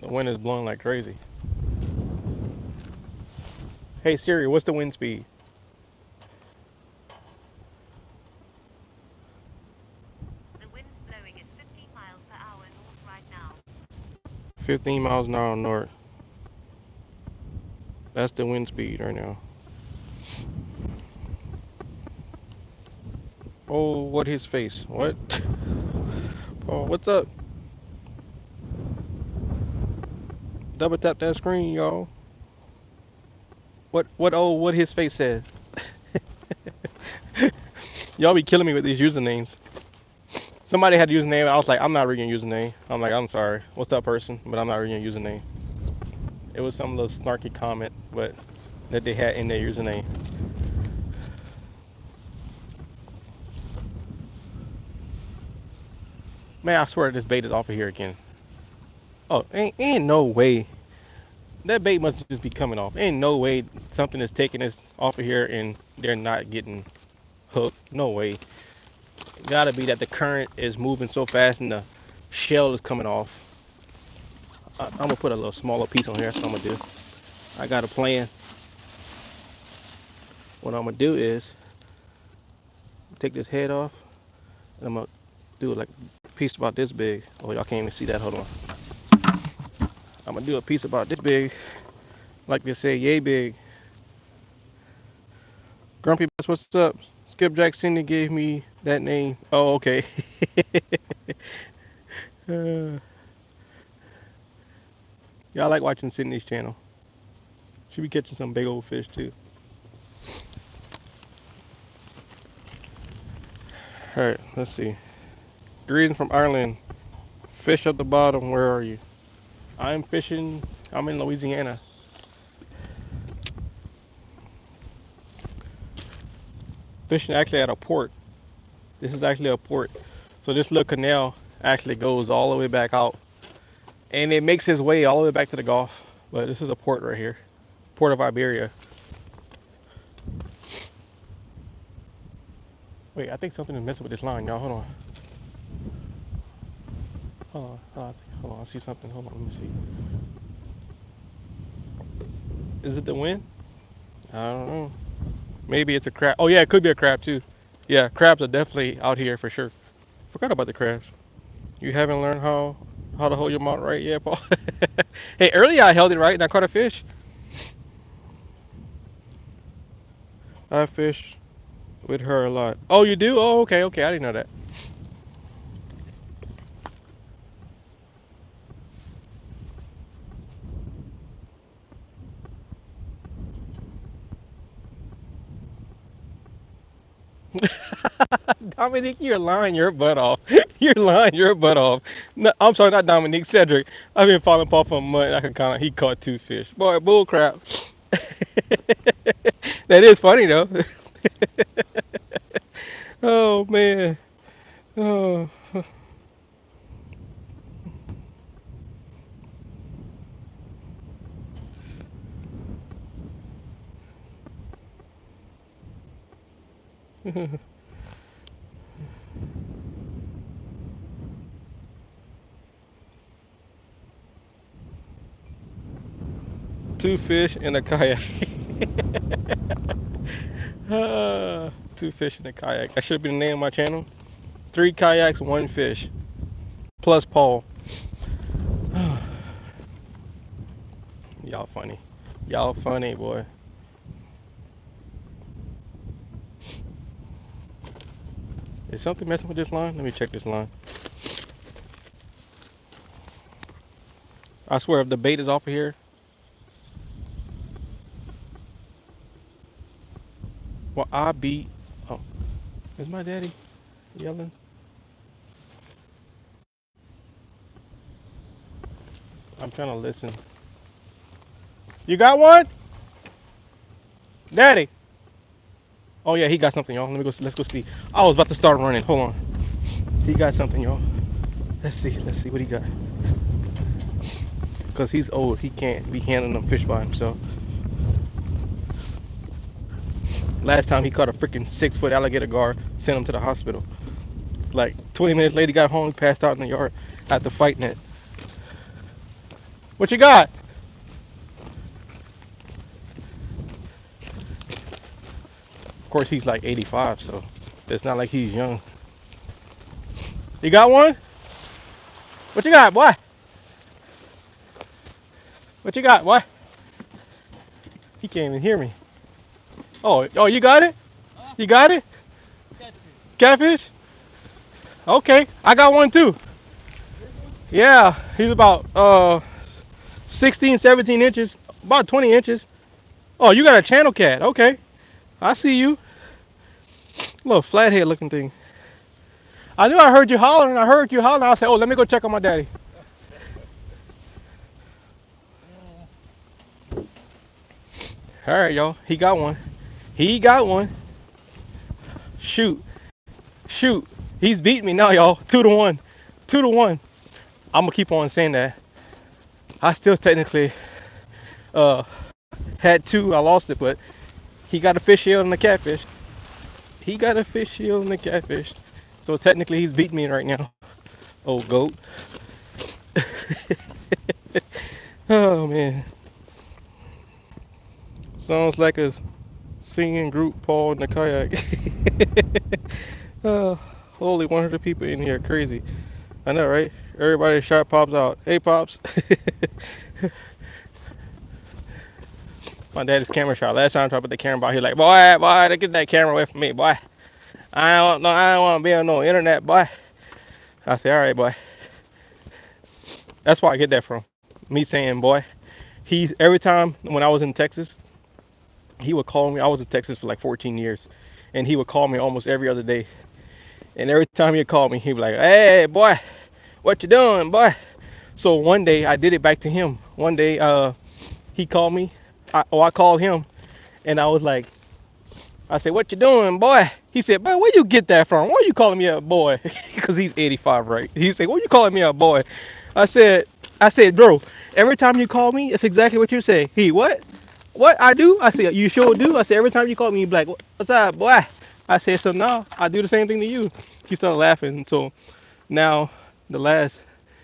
The wind is blowing like crazy. Hey Siri, what's the wind speed? The wind's blowing at 15 miles per hour north right now. 15 miles an hour north. That's the wind speed right now. Oh, what his face? What? Oh, what's up? Double tap that screen, y'all. What his face said. Y'all be killing me with these usernames. Somebody had a username, I was like, I'm not reading your username. I'm like, I'm sorry. What's up, person? But I'm not reading your username. It was some little snarky comment, but that they had in their username. Man, I swear this bait is off of here again. Oh, ain't no way. That bait must just be coming off. Ain't no way something is taking us off of here and they're not getting hooked. No way. It gotta be that the current is moving so fast and the shell is coming off. I'm gonna put a little smaller piece on here. That's what I'm gonna do. I got a plan. What I'm gonna do is take this head off and I'm gonna do like a piece about this big. Oh, y'all can't even see that. Hold on. I'm gonna do a piece about this big. Like they say, yay big. Grumpy Bass, what's up? Skipjack Cindy gave me that name. Oh, okay. uh, yeah, I like watching Sydney's channel. She be catching some big old fish too. Alright, let's see. Greetings from Ireland. Fish at the bottom, where are you? I'm fishing, I'm in Louisiana. Fishing actually at a port. This is actually a port. So this little canal actually goes all the way back out. And it makes its way all the way back to the Gulf. But this is a port right here. Port of Iberia. Wait, I think something is messing with this line, y'all. Hold on. Hold on, I see something. Hold on, let me see. Is it the wind? I don't know. Maybe it's a crab. Oh yeah, it could be a crab too. Yeah, crabs are definitely out here for sure. Forgot about the crabs. You haven't learned how to hold your mouth right yet, Paul? Hey, earlier I held it right and I caught a fish. I fish with her a lot. Oh, you do? Oh, okay, okay. I didn't know that. Dominique, you're lying your butt off. You're lying your butt off. No, I'm sorry, not Dominique, Cedric. I've been following Paul for a month. I can count. He caught 2 fish. Boy, bull crap. That is funny though. Oh man. Oh. 2 fish in a kayak. 2 fish in a kayak. That should be the name of my channel. 3 kayaks, 1 fish. Plus Paul. Y'all funny. Y'all funny, boy. Is something messing with this line? Let me check this line. I swear if the bait is off of here. Well, I beat. Oh, is my daddy yelling? I'm trying to listen. You got one? Daddy. Oh yeah, he got something, y'all. Let me go. Let's go see. I was about to start running. Hold on. He got something, y'all. Let's see. Let's see what he got. Cause he's old. He can't be handling them fish by himself. Last time he caught a freaking 6-foot alligator gar. Sent him to the hospital. Like 20 minutes later, he got home. He passed out in the yard after fighting it. What you got? Of course, he's like 85, so it's not like he's young. You got one? What you got, boy? What you got, boy? He can't even hear me. Oh, you got it? You got it? Catfish? Okay, I got one too. Yeah, he's about 16, 17 inches, about 20 inches. Oh, you got a channel cat. Okay, I see you. Little flathead looking thing. I knew I heard you hollering. I heard you hollering. I said, oh, let me go check on my daddy. All right, y'all. He got one. He got one. Shoot. Shoot. He's beating me now, y'all. 2-1. 2-1. I'm going to keep on saying that. I still technically had 2. I lost it, but he got a fish shield and a catfish. He got a fish shield and a catfish. So technically he's beating me right now. Oh, goat. Oh, man. Sounds like a singing group, Paul in the kayak. Holy 100 people in here, crazy. I know, right? Everybody shot Pops out. Hey, Pops. My daddy's camera shot. Last time I tried to put the camera out, he like, boy, get that camera away from me, boy. I don't want to be on no internet, boy. I said, all right, boy. That's where I get that from. Me saying, boy. He every time when I was in Texas, he would call me. I was in Texas for like 14 years, and he would call me almost every other day. And every time he'd call me, he'd be like, hey, boy, what you doing, boy? So one day I did it back to him. One day he called me. I called him, and I was like, I said, what you doing, boy? He said, boy, where you get that from? Why are you calling me a boy? Because he's 85, right? He said, why you calling me a boy? I said, bro, every time you call me, it's exactly what you say. He, what? What I do? I said, you sure do? I said, every time you call me, you be like, what's up, boy? I said, so now I do the same thing to you. He started laughing. So now the last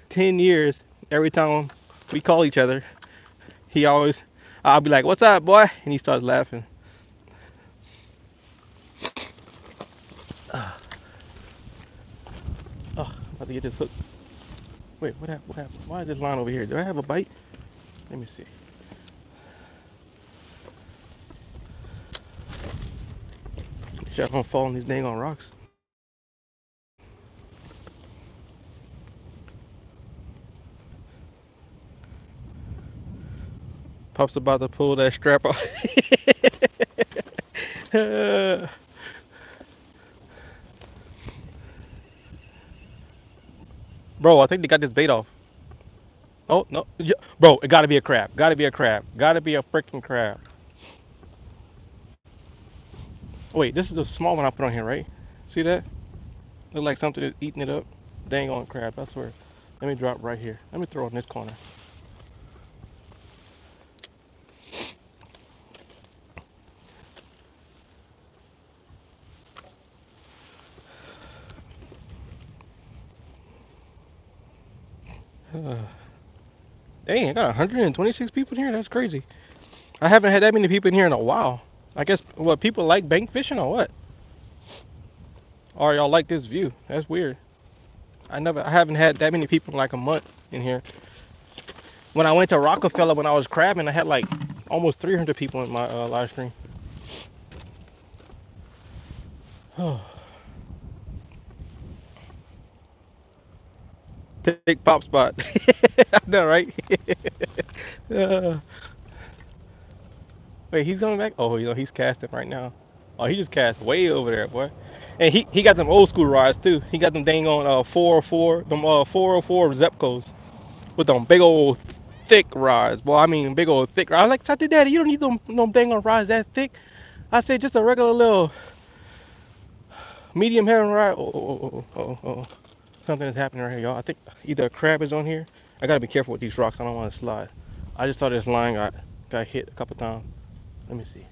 10 years, every time we call each other, I'll be like, what's up, boy? And he starts laughing. Oh, I'm about to get this hook. Wait, what happened? What happened? Why is this line over here? Do I have a bite? Let me see. Shit, I'm gonna fall on these dang on rocks. Pop's about to pull that strap off. Bro, I think they got this bait off. Oh, no. Bro, it gotta be a crab. Gotta be a crab. Gotta be a freaking crab. Wait, this is the small one I put on here, right? See that? Look like something is eating it up. Dang on crab, I swear. Let me drop right here. Let me throw it in this corner. Dang, I got 126 people in here. That's crazy. I haven't had that many people in here in a while. I guess what people like bank fishing or what? Or y'all like this view? That's weird. I haven't had that many people in like a month in here. When I went to Rockefeller when I was crabbing, I had like almost 300 people in my live stream. Take pop spot. I know, right? uh, wait, he's coming back? Oh, you know, he's casting right now. Oh, he just cast way over there, boy. And he got them old school rods too. He got them dang on 404, them 404 Zepcos with them big old thick rods. Boy, I mean big old thick rods. I was like, Tati Daddy, you don't need them dang on rods that thick. I said just a regular little medium heavy rod. Oh. Something is happening right here, y'all. I think either a crab is on here. I gotta be careful with these rocks. I don't want to slide. I just saw this line got hit a couple times. Let me see.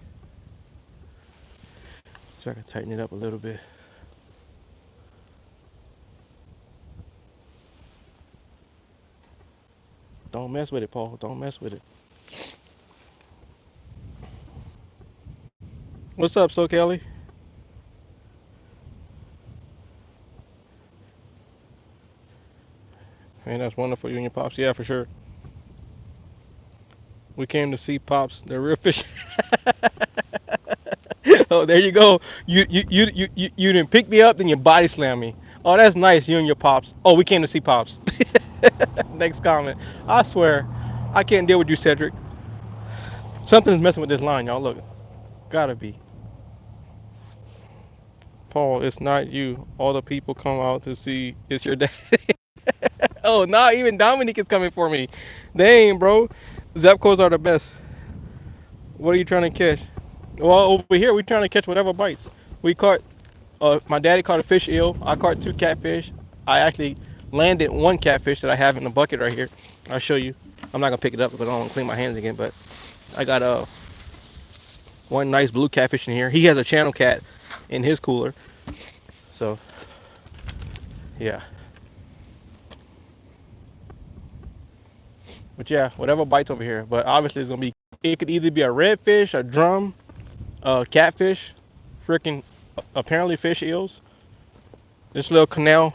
So I can tighten it up a little bit. Don't mess with it, Paul. Don't mess with it. What's up, So Kelly? Man, that's wonderful. You and your pops. Yeah, for sure. We came to see pops. They're real fish. Oh, there you go. You didn't pick me up, then you body slam me. Oh, that's nice. You and your pops. Oh, we came to see pops. Next comment. I swear, I can't deal with you, Cedric. Something's messing with this line, y'all. Look, gotta be. Paul, it's not you. All the people come out to see it's your dad. Oh, nah, even Dominique is coming for me. Dang, bro. Zepcos are the best. What are you trying to catch? Well, over here, we're trying to catch whatever bites. We caught, my daddy caught a fish eel. I caught 2 catfish. I actually landed 1 catfish that I have in the bucket right here. I'll show you. I'm not going to pick it up because I don't want to clean my hands again, but I got 1 nice blue catfish in here. He has a channel cat in his cooler. So, yeah. But yeah, whatever bites over here. But obviously it's gonna be. It could either be a redfish, a drum, a catfish, freaking apparently fish eels. This little canal,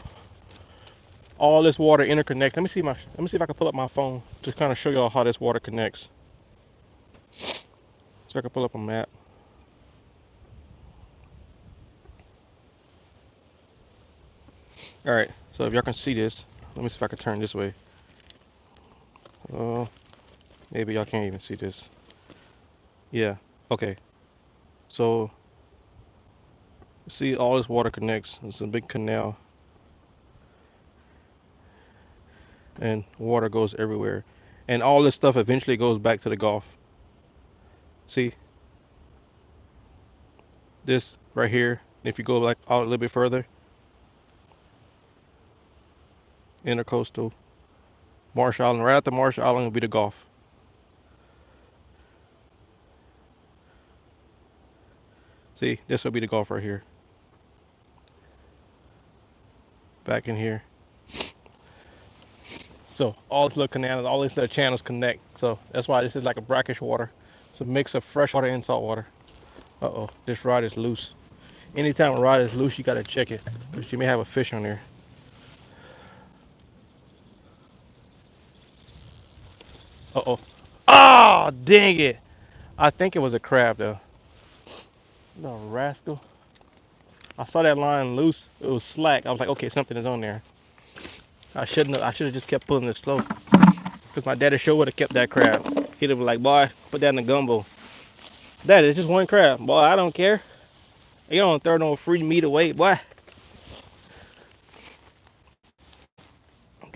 all this water interconnects. Let me see if I can pull up my phone to kind of show y'all how this water connects. So I can pull up a map. All right. So if y'all can see this, let me see if I can turn this way. Maybe y'all can't even see this. Yeah. Okay. So see, all this water connects. It's a big canal, and water goes everywhere. And all this stuff eventually goes back to the Gulf. See, this right here, if you go like out a little bit further, intercoastal, Marsh Island, right after Marsh Island will be the Gulf. See, this will be the Gulf right here. Back in here. So all these little canals, all these little channels connect. So that's why this is like a brackish water. It's a mix of fresh water and salt water. Uh-oh, this rod is loose. Anytime a rod is loose, you gotta check it, because you may have a fish on there. Uh-oh. Ah, dang it. I think it was a crab though. The rascal. I saw that line loose. It was slack. I was like, okay, something is on there. I should have just kept pulling it slow. Because my daddy sure would have kept that crab. He'd have been like, boy, put that in the gumbo. Daddy, it's just 1 crab. Boy, I don't care. You don't throw no free meat away, boy.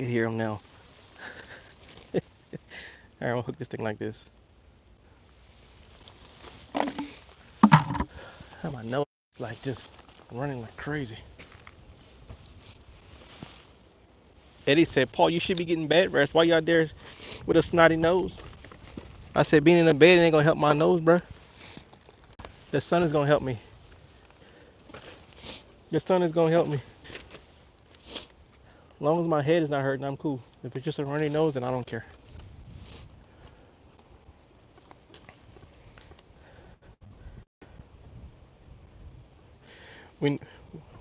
can hear him now. Alright, I'm gonna hook this thing like this. How my nose like just running like crazy. Eddie said, Paul, you should be getting bed rest. Why you out there with a snotty nose? I said, being in the bed ain't gonna help my nose, bro. The sun is gonna help me. The sun is gonna help me. As long as my head is not hurting, I'm cool. If it's just a runny nose, then I don't care.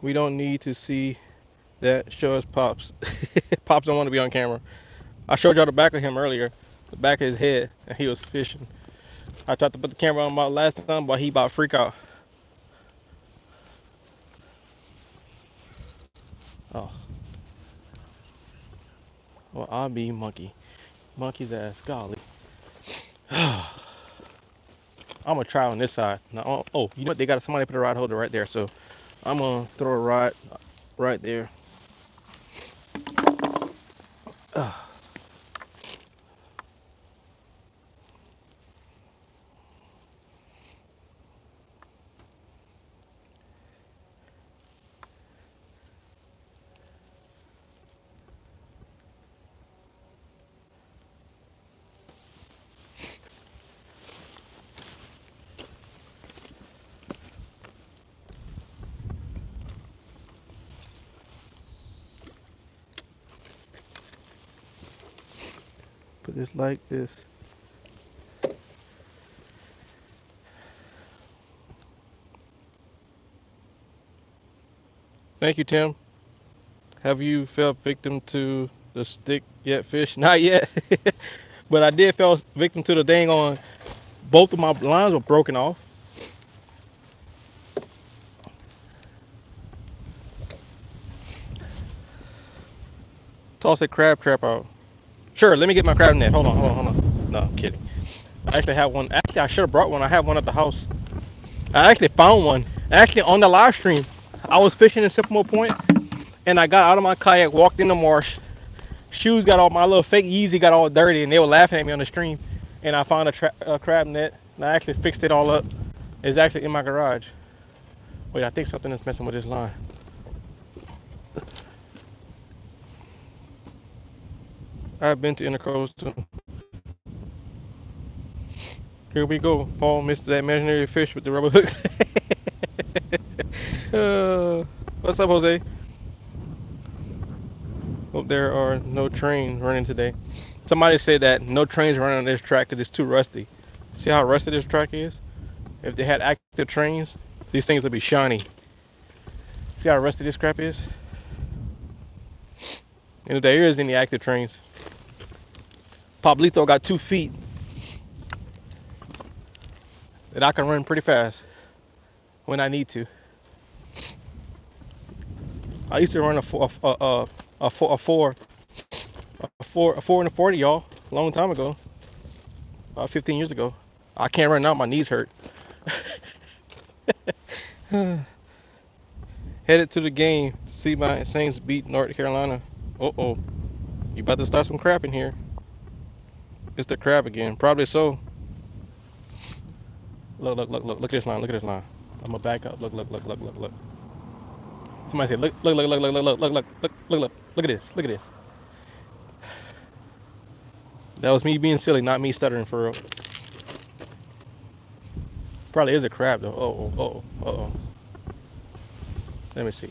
We don't need to see that. Show us Pops. Pops don't want to be on camera. I showed y'all the back of him earlier, the back of his head, and he was fishing. I tried to put the camera on my last time, but he about freak out. Oh. Well, I'll be monkey. Monkey's ass, golly. I'm gonna try on this side. Now, oh, you know what? They got somebody put a rod holder right there, so I'm gonna throw a rod right there. Put this like this. Thank you, Tim. Have you fell victim to the stick yet, fish? Not yet. But I did fall victim to the dang on. Both of my lines were broken off. Toss a crab trap out. Sure, let me get my crab net. Hold on. No, I'm kidding. I actually have one. Actually, I should have brought one. I have one at the house. I actually found one. Actually, on the live stream, I was fishing in Sycamore Point, and I got out of my kayak, walked in the marsh. Shoes got all, my little fake Yeezy got all dirty, and they were laughing at me on the stream. And I found a crab net, and I actually fixed it all up. It's actually in my garage. Wait, I think something is messing with this line. I've been to Intercoastal. Here we go. Paul missed that imaginary fish with the rubber hooks. What's up, Jose? Hope there are no trains running today. Somebody said that no trains running on this track because it's too rusty. See how rusty this track is? If they had active trains, these things would be shiny. See how rusty this crap is? And if there is any active trains. Pablito got 2 feet that I can run pretty fast when I need to. I used to run a four and a 40, y'all, a long time ago, about 15 years ago. I can't run now, my knees hurt. Headed to the game to see my Saints beat North Carolina. Uh-oh, you about to start some crap in here. It's the crab again, probably so. Look at this line, look at this line. I'm gonna back up, look. Somebody said, look at this. That was me being silly, not me stuttering for real. Probably is a crab though. Uh-oh. Let me see.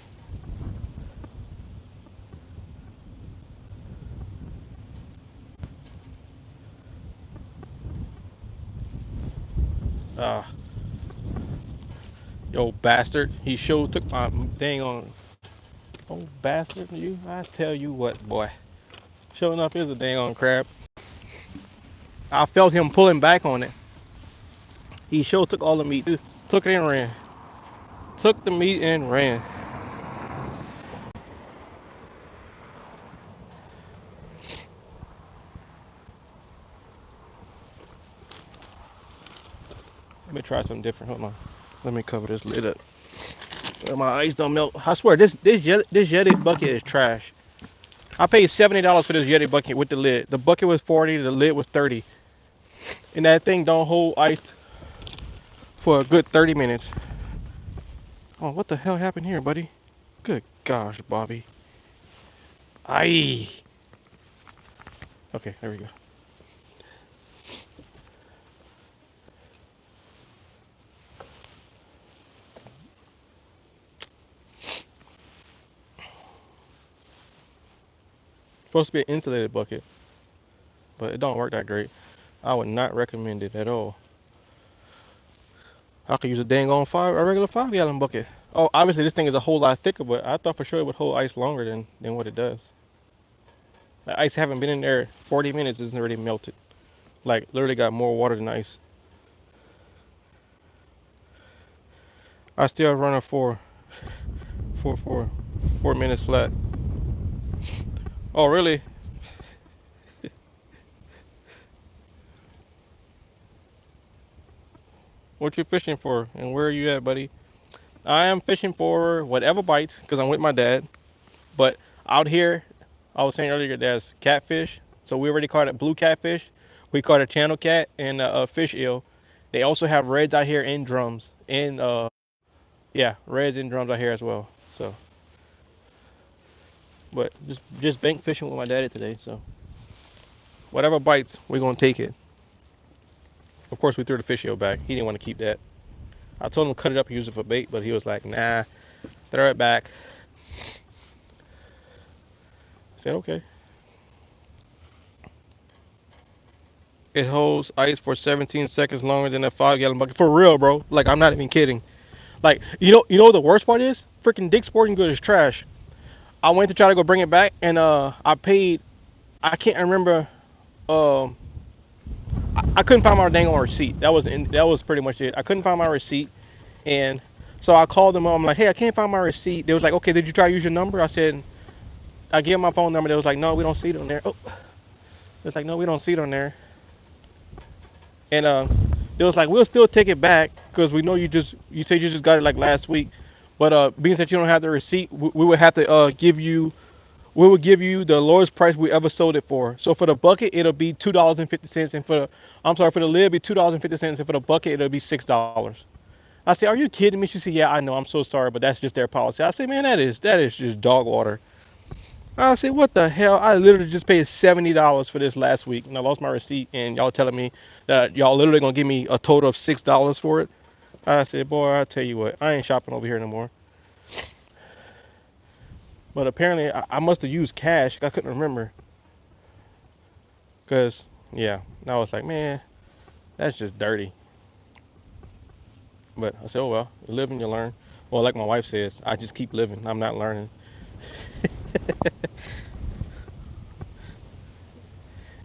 Yo, bastard. He sure took my dang on. Oh, bastard, you. I tell you what, boy. Showing up is a dang on crab. I felt him pulling back on it. He sure took all the meat. Took it and ran. Took the meat and ran. Let me try something different. Hold on. Let me cover this lid up. My ice don't melt. I swear, this Yeti bucket is trash. I paid $70 for this Yeti bucket with the lid. The bucket was 40, the lid was 30. And that thing don't hold ice for a good 30 minutes. Oh, what the hell happened here, buddy? Good gosh, Bobby. Aye. Okay, there we go. Supposed to be an insulated bucket, but it don't work that great. I would not recommend it at all. I could use a dang on a regular 5 gallon bucket. Oh, obviously this thing is a whole lot thicker, but I thought for sure it would hold ice longer than what it does. The ice haven't been in there 40 minutes, it's already melted. Like literally got more water than ice. I still run a 4 minutes flat. Oh really? What you fishing for and where are you at, buddy? I am fishing for whatever bites because I'm with my dad. But out here, I was saying earlier, there's catfish. So we already caught it blue catfish. We caught a channel cat and a fish eel. They also have reds out here in drums. And yeah, reds in drums out here as well. So, but just bank fishing with my daddy today. So whatever bites, we're gonna take it. Of course, we threw the fish eel back. He didn't want to keep that. I told him to cut it up and use it for bait, but he was like, nah, throw it back. I said, okay. It holds ice for 17 seconds longer than a 5 gallon bucket. For real, bro. Like, I'm not even kidding. Like, you know what the worst part is? Freaking Dick's Sporting Goods is trash. I went to try to go bring it back, and I paid. I can't remember. Um, I couldn't find my dang on receipt. That was pretty much it. I couldn't find my receipt, and so I called them. I'm like, hey, I can't find my receipt. They was like, okay, did you try to use your number? I said, I gave them my phone number. They was like, no, we don't see it on there. Oh, it's like, no, we don't see it on there. And it was like, we'll still take it back because we know you said you just got it like last week, but being that you don't have the receipt, we would have to we would give you the lowest price we ever sold it for. So for the bucket it'll be $2.50, and for the lid it'll be $2.50, and for the bucket it'll be $6. I said, are you kidding me? She said, yeah, I know, I'm so sorry, but that's just their policy. I said, man, that is just dog water. I said, what the hell? I literally just paid $70 for this last week, and I lost my receipt, and y'all telling me that y'all literally gonna give me a total of $6 for it. I said, boy, I tell you what, I ain't shopping over here no more. But apparently, I must have used cash. I couldn't remember. Cause yeah, I was like, man, that's just dirty. But I said, oh well, you live and you learn. Well, like my wife says, I just keep living. I'm not learning.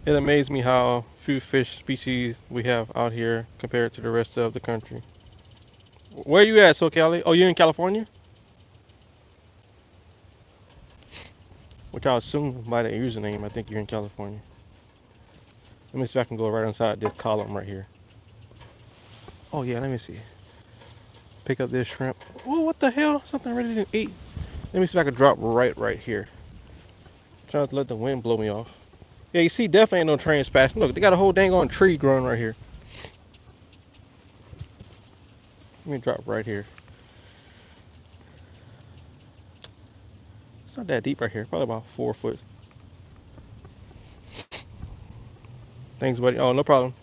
It amazed me how few fish species we have out here compared to the rest of the country. Where you at, SoCali? Oh, you're in California? Which I assume by the username, I think you're in California. Let me see if I can go right inside this column right here. Oh yeah, let me see. Pick up this shrimp. Oh, what the hell? Something I really didn't eat. Let me see if I can drop right here. Trying to let the wind blow me off. Yeah, you see, definitely ain't no trains passing. Look, they got a whole dang on tree growing right here. Let me drop right here. It's not that deep right here. Probably about 4 foot. Thanks, buddy. Oh, no problem.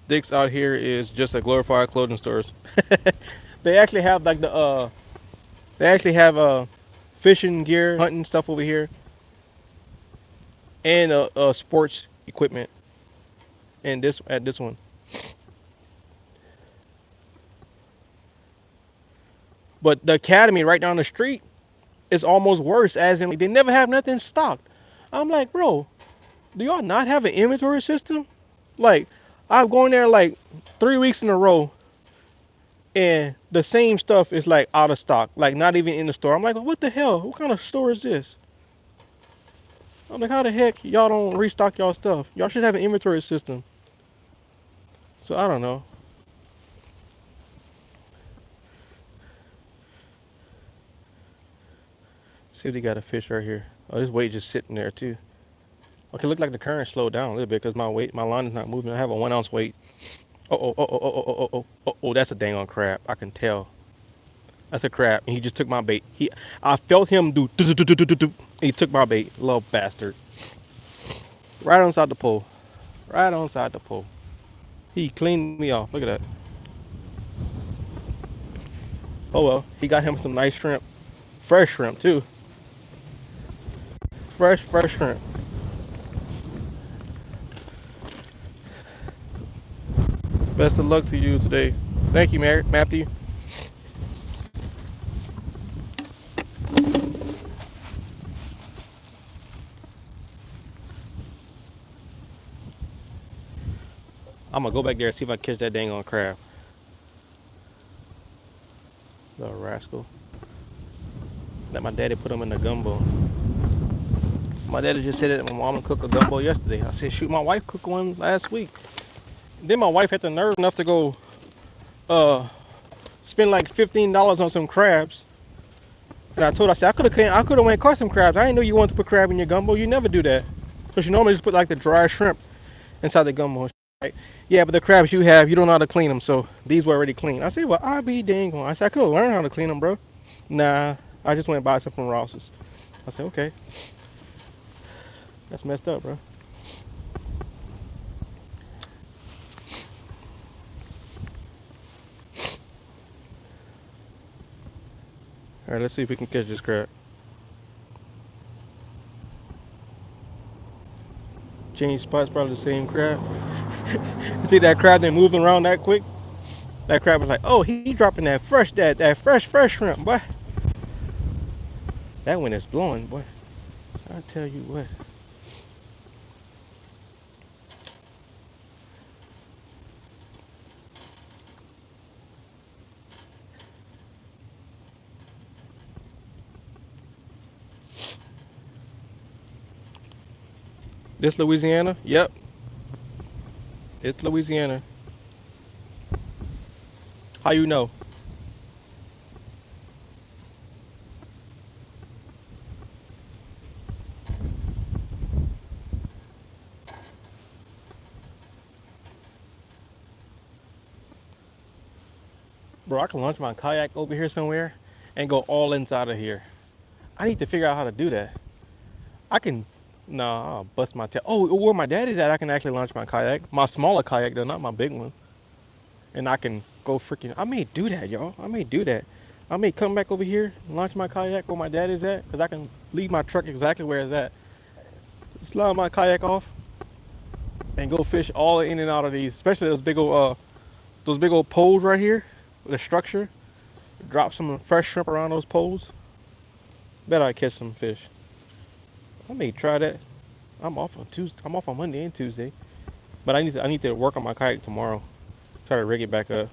Dick's out here is just a glorified clothing stores. They actually have like they actually have fishing gear, hunting stuff over here, and sports equipment. And this one. But the academy right down the street is almost worse, as in like, they never have nothing stocked. I'm like, bro, do y'all not have an inventory system? Like, I've gone there like 3 weeks in a row, and the same stuff is like out of stock, like not even in the store. I'm like, what the hell? What kind of store is this? I'm like, how the heck y'all don't restock y'all stuff? Y'all should have an inventory system. So I don't know. See if they got a fish right here. Oh, this weight just sitting there too. Okay, look like the current slowed down a little bit because my line is not moving. I have a 1 ounce weight. Oh, that's a dang on crab. I can tell. That's a crab. And he just took my bait. I felt him do. He took my bait, little bastard. Right on side the pole. Right on side the pole. He cleaned me off. Look at that. Oh well, he got him some nice shrimp. Fresh shrimp too. Fresh shrimp. Best of luck to you today. Thank you, Matthew. I'm gonna go back there and see if I catch that dang on crab. Little rascal. Let my daddy put him in the gumbo. My daddy just said that my mom cooked a gumbo yesterday. I said, shoot, my wife cooked one last week. Then my wife had the nerve enough to go spend like $15 on some crabs. And I told her, I said, I could have went and caught some crabs. I didn't know you wanted to put crab in your gumbo. You never do that. Because you normally just put like the dry shrimp inside the gumbo. Right? Yeah, but the crabs you have, you don't know how to clean them. So these were already clean. I said, well, I be dang on. I said, I could have learned how to clean them, bro. Nah, I just went and bought some from Ross's. I said, okay. That's messed up, bro. All right, let's see if we can catch this crab. Change spots, probably the same crab. You see that crab then moving around that quick? That crab was like, oh, he dropping that fresh shrimp, boy. That wind is blowing, boy. I tell you what. This Louisiana? Yep. It's Louisiana. How you know? Bro, I can launch my kayak over here somewhere and go all inside of here. I need to figure out how to do that. I can, nah, I'll bust my tail. Oh, where my dad is at, I can actually launch my kayak. My smaller kayak though, not my big one. And I can go freaking, I may do that, y'all. I may do that. I may come back over here, launch my kayak where my dad is at, because I can leave my truck exactly where it's at. Slide my kayak off and go fish all in and out of these, especially those big old poles right here with a structure. Drop some fresh shrimp around those poles. Bet I catch some fish. I may try that. I'm off on Tuesday. I'm off on Monday and Tuesday, but I need to work on my kayak tomorrow. Try to rig it back up.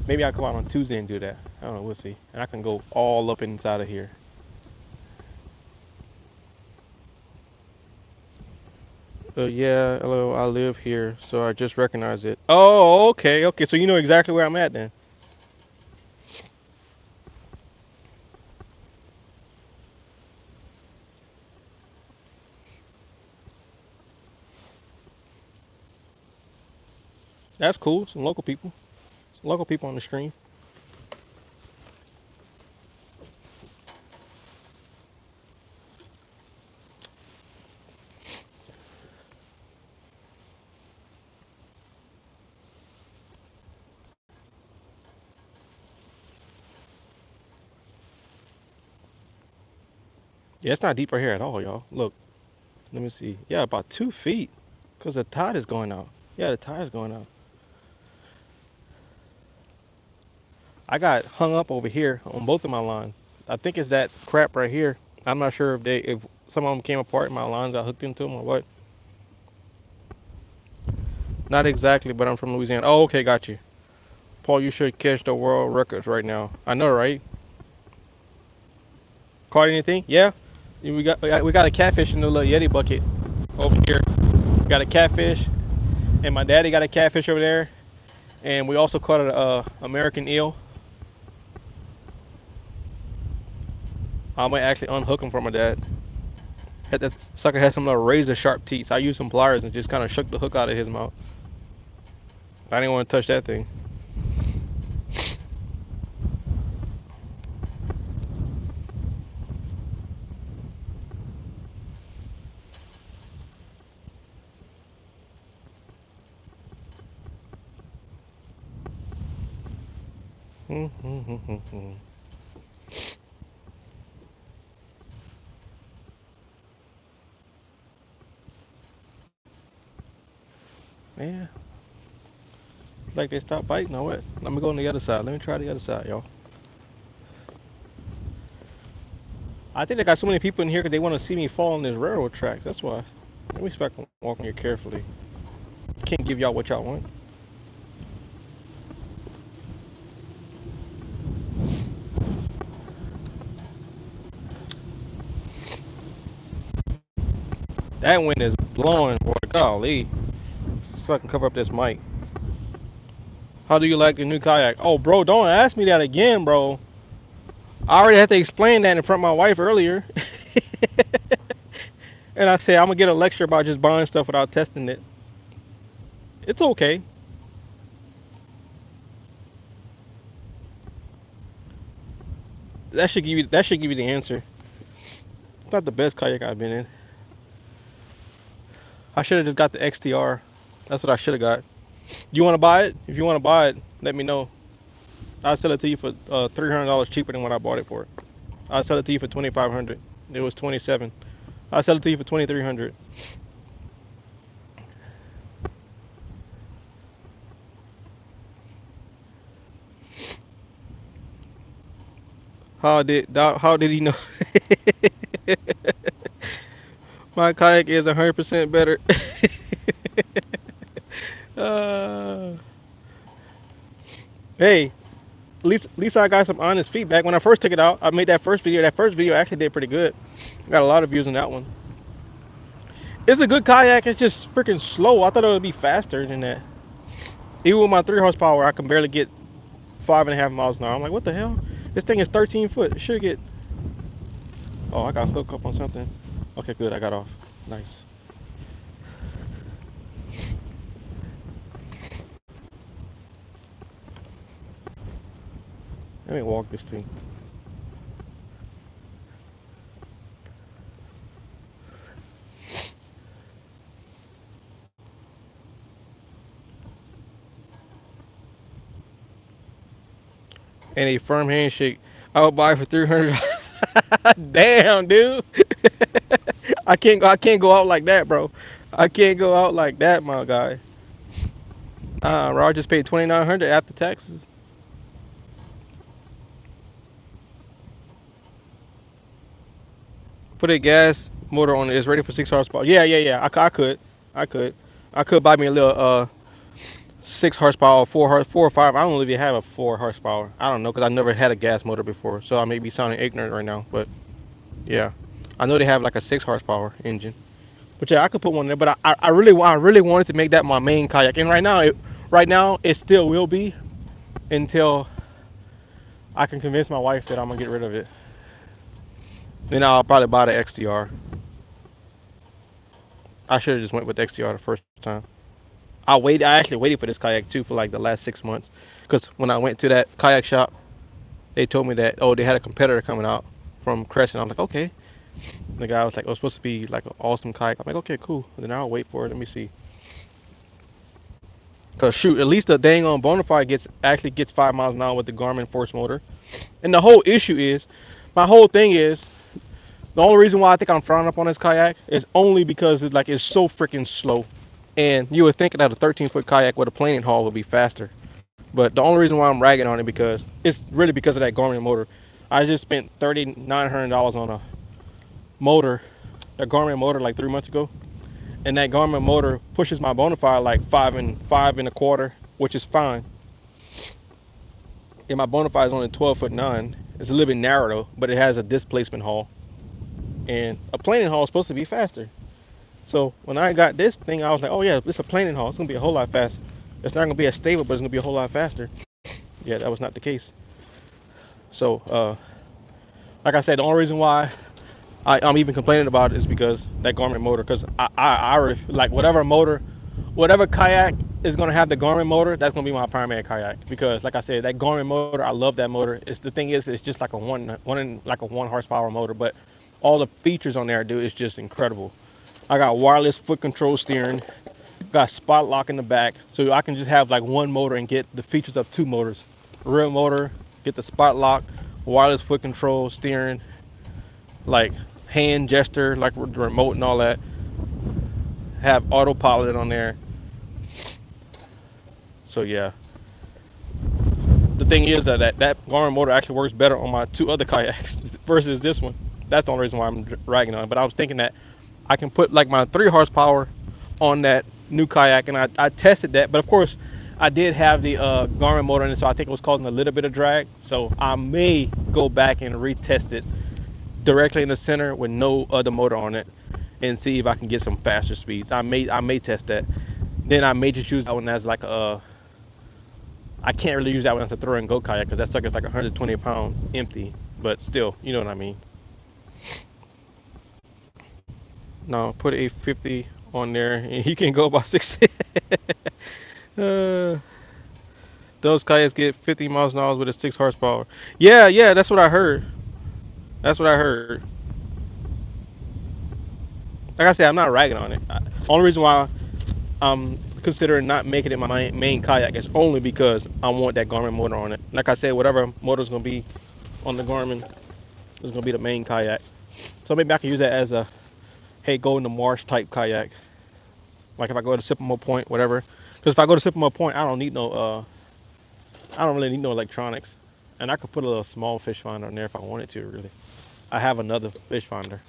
Maybe I'll come out on Tuesday and do that. I don't know. We'll see. And I can go all up inside of here. Yeah, hello, I live here, so I just recognize it. Oh, okay. So you know exactly where I'm at then. That's cool. Some local people. Some local people on the stream. Yeah, it's not deep right here at all, y'all. Look, let me see. Yeah, about 2 feet, because the tide is going out. Yeah, the tide is going out. I got hung up over here on both of my lines. I think it's that crap right here. I'm not sure if some of them came apart and my lines got hooked into them or what. Not exactly, but I'm from Louisiana. Oh, okay, got you. Paul, you should catch the world records right now. I know, right? Caught anything? Yeah. We got a catfish in the little Yeti bucket over here. Got a catfish, and my daddy got a catfish over there, and we also caught an American eel. I might actually unhook him from my dad. That sucker had some little razor sharp teeth. So I used some pliers and just kind of shook the hook out of his mouth. I didn't want to touch that thing. Yeah. Like they stopped biting or what? Let me go on the other side. Let me try the other side, y'all. I think they got so many people in here because they want to see me fall on this railroad track. That's why. Let me start walking here carefully. Can't give y'all what y'all want. That wind is blowing, boy. Golly. So I can cover up this mic. How do you like the new kayak? Oh, bro, don't ask me that again, bro. I already had to explain that in front of my wife earlier. And I said, I'm going to get a lecture about just buying stuff without testing it. It's okay. That should give you the answer. It's not the best kayak I've been in. I should have just got the XTR. That's what I should have got. You want to buy it? If you want to buy it, let me know. I'll sell it to you for $300 cheaper than what I bought it for. I'll sell it to you for $2,500. It was $27. I'll sell it to you for $2,300. How did he know? My kayak is 100% better. uh, hey, at least I got some honest feedback. When I first took it out, I made that first video. That first video actually did pretty good. Got a lot of views on that one. It's a good kayak. It's just freaking slow. I thought it would be faster than that. Even with my 3 horsepower, I can barely get 5.5 miles an hour. I'm like, what the hell? This thing is 13 foot. It should get. Oh, I got hooked up on something. Okay, good. I got off. Nice. Let me walk this thing. And a firm handshake. I would buy it for $300. Damn, dude. I can't go out like that, bro. I can't go out like that, my guy. Roger just paid $2,900 after taxes. Put a gas motor on it. It's ready for 6 horsepower. Yeah. I could buy me a little 6 horsepower, 4 or 5. I don't know if you have a 4 horsepower. I don't know because I never had a gas motor before, so I may be sounding ignorant right now. But yeah, I know they have like a 6 horsepower engine. But yeah, I could put one there. But I really wanted to make that my main kayak, and right now it still will be until I can convince my wife that I'm gonna get rid of it. Then I'll probably buy the XTR. I should have just went with the XTR the first time. I actually waited for this kayak too for like the last 6 months, because when I went to that kayak shop, they told me that they had a competitor coming out from Crescent. I'm like, okay. The guy was like, oh, it's supposed to be like an awesome kayak. I'm like, okay, cool. And then I'll wait for it. Let me see. Cause shoot, at least the dang on Bonafide actually gets 5 miles an hour with the Garmin Force motor. And the whole issue is, my whole thing is, the only reason why I think I'm frowning up on this kayak is only because it's so freaking slow. And you would think that a 13-foot kayak with a planing haul would be faster. But the only reason why I'm ragging on it because it's really because of that Garmin motor. I just spent $3,900 on a motor, a Garmin motor like 3 months ago. And that Garmin motor pushes my Bonafide like 5.25, which is fine. And my Bonafide is only 12'9". It's a little bit narrow though, but it has a displacement haul. And a planing haul is supposed to be faster. So when I got this thing, I was like, oh yeah, it's a planing haul. It's gonna be a whole lot faster. It's not gonna be as stable, but it's gonna be a whole lot faster. Yeah, that was not the case. So Like I said, the only reason why I'm even complaining about it is because that Garmin motor. Because I already like whatever motor, whatever kayak is gonna have the Garmin motor, that's gonna be my primary kayak. Because like I said, that Garmin motor, I love that motor. It's the thing is, it's just like a like a 1 horsepower motor, but all the features on there, dude, is just incredible. I got wireless foot control steering, got spot lock in the back, so I can just have like one motor and get the features of 2 motors. Rear motor, get the spot lock, wireless foot control steering, like hand gesture, like with the remote and all that. Have autopilot on there. So yeah, the thing is that Garmin motor actually works better on my 2 other kayaks versus this one. That's the only reason why I'm ragging on it. But I was thinking that I can put like my 3 horsepower on that new kayak, and I tested that. But of course, I did have the Garmin motor in it, so I think it was causing a little bit of drag. So I may go back and retest it directly in the center with no other motor on it, and see if I can get some faster speeds. I may test that. Then I may just use that one as like a. I can't really use that one as a throw and go kayak because that sucker's like 120 pounds empty. But still, you know what I mean. Now put a 50 on there, and he can go about 60. uh, those kayaks get 50 miles an hour with a 6 horsepower. Yeah, yeah, that's what I heard. That's what I heard. Like I said, I'm not ragging on it. Only reason why I'm considering not making it my main kayak is only because I want that Garmin motor on it. Like I said, whatever motor is gonna be on the Garmin is gonna be the main kayak. So maybe I can use that as a hey go in the marsh type kayak. Like if I go to Sycamore Point, whatever. Because if I go to Sycamore Point, I don't really need no electronics, and I could put a little small fish finder on there if I wanted to. Really, I have another fish finder,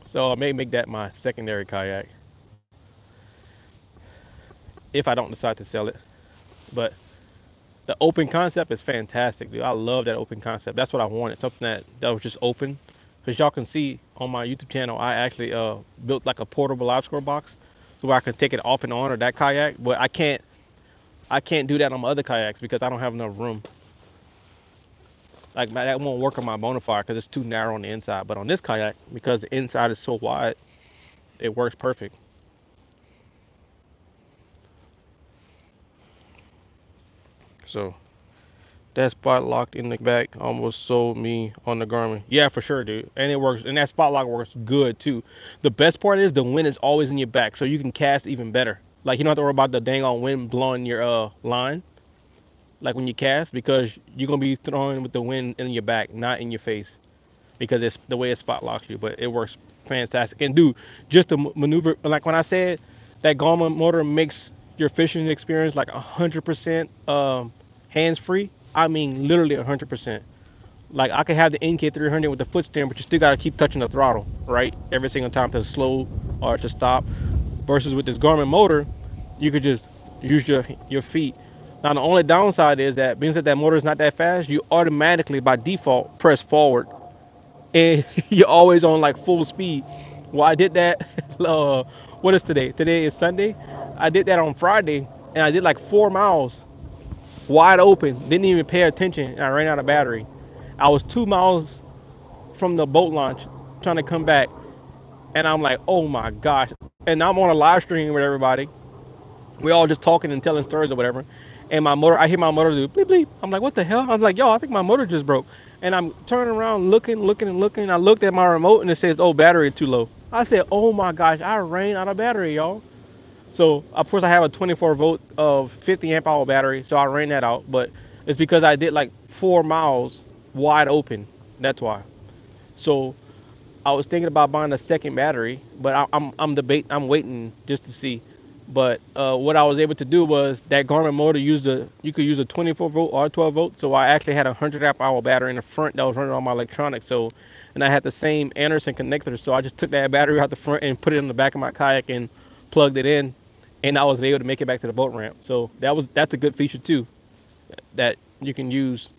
so I may make that my secondary kayak if I don't decide to sell it. But the open concept is fantastic, dude. I love that open concept. That's what I wanted, something that was just open. Because y'all can see on my YouTube channel, I actually built like a portable live score box, so where I can take it off and on or that kayak. But I can't do that on my other kayaks because I don't have enough room. Like that won't work on my Bonafide because it's too narrow on the inside. But on this kayak, because the inside is so wide, it works perfect. So that spot locked in the back almost sold me on the Garmin. Yeah, for sure, dude. And it works. And that spot lock works good too. The best part is the wind is always in your back, so you can cast even better. Like you don't have to worry about the dang on wind blowing your line. Like when you cast, because you're gonna be throwing with the wind in your back, not in your face, because it's the way it spot locks you. But it works fantastic. And dude, just the maneuver, like when I said that Garmin motor makes your fishing experience like 100% hands free. I mean literally 100%. Like I could have the NK300 with the foot steering, but you still gotta keep touching the throttle, right? Every single time to slow or to stop. Versus with this Garmin motor, you could just use your feet. Now the only downside is that being that motor is not that fast, you automatically by default press forward, and you're always on like full speed. Well, I did that. What is today? Today is Sunday. I did that on Friday, and I did like 4 miles wide open. Didn't even pay attention, and I ran out of battery. I was 2 miles from the boat launch, trying to come back, and I'm like, oh my gosh! And I'm on a live stream with everybody. We all just talking and telling stories or whatever. And my motor, I hear my motor do bleep bleep. I'm like, what the hell? I'm like, yo, I think my motor just broke. And I'm turning around, looking and looking. I looked at my remote and it says, oh, battery too low. I said, oh my gosh, I ran out of battery, y'all. So of course I have a 24 volt of 50 amp hour battery, so I ran that out. But it's because I did like 4 miles wide open. That's why. So I was thinking about buying a second battery, but I'm waiting just to see. But what I was able to do was that Garmin motor you could use a 24 volt or 12 volt. So I actually had a 100 amp hour battery in the front that was running on my electronics. So, and I had the same Anderson connector. So I just took that battery out the front and put it in the back of my kayak and plugged it in, and I was able to make it back to the boat ramp. So that's a good feature too, that you can use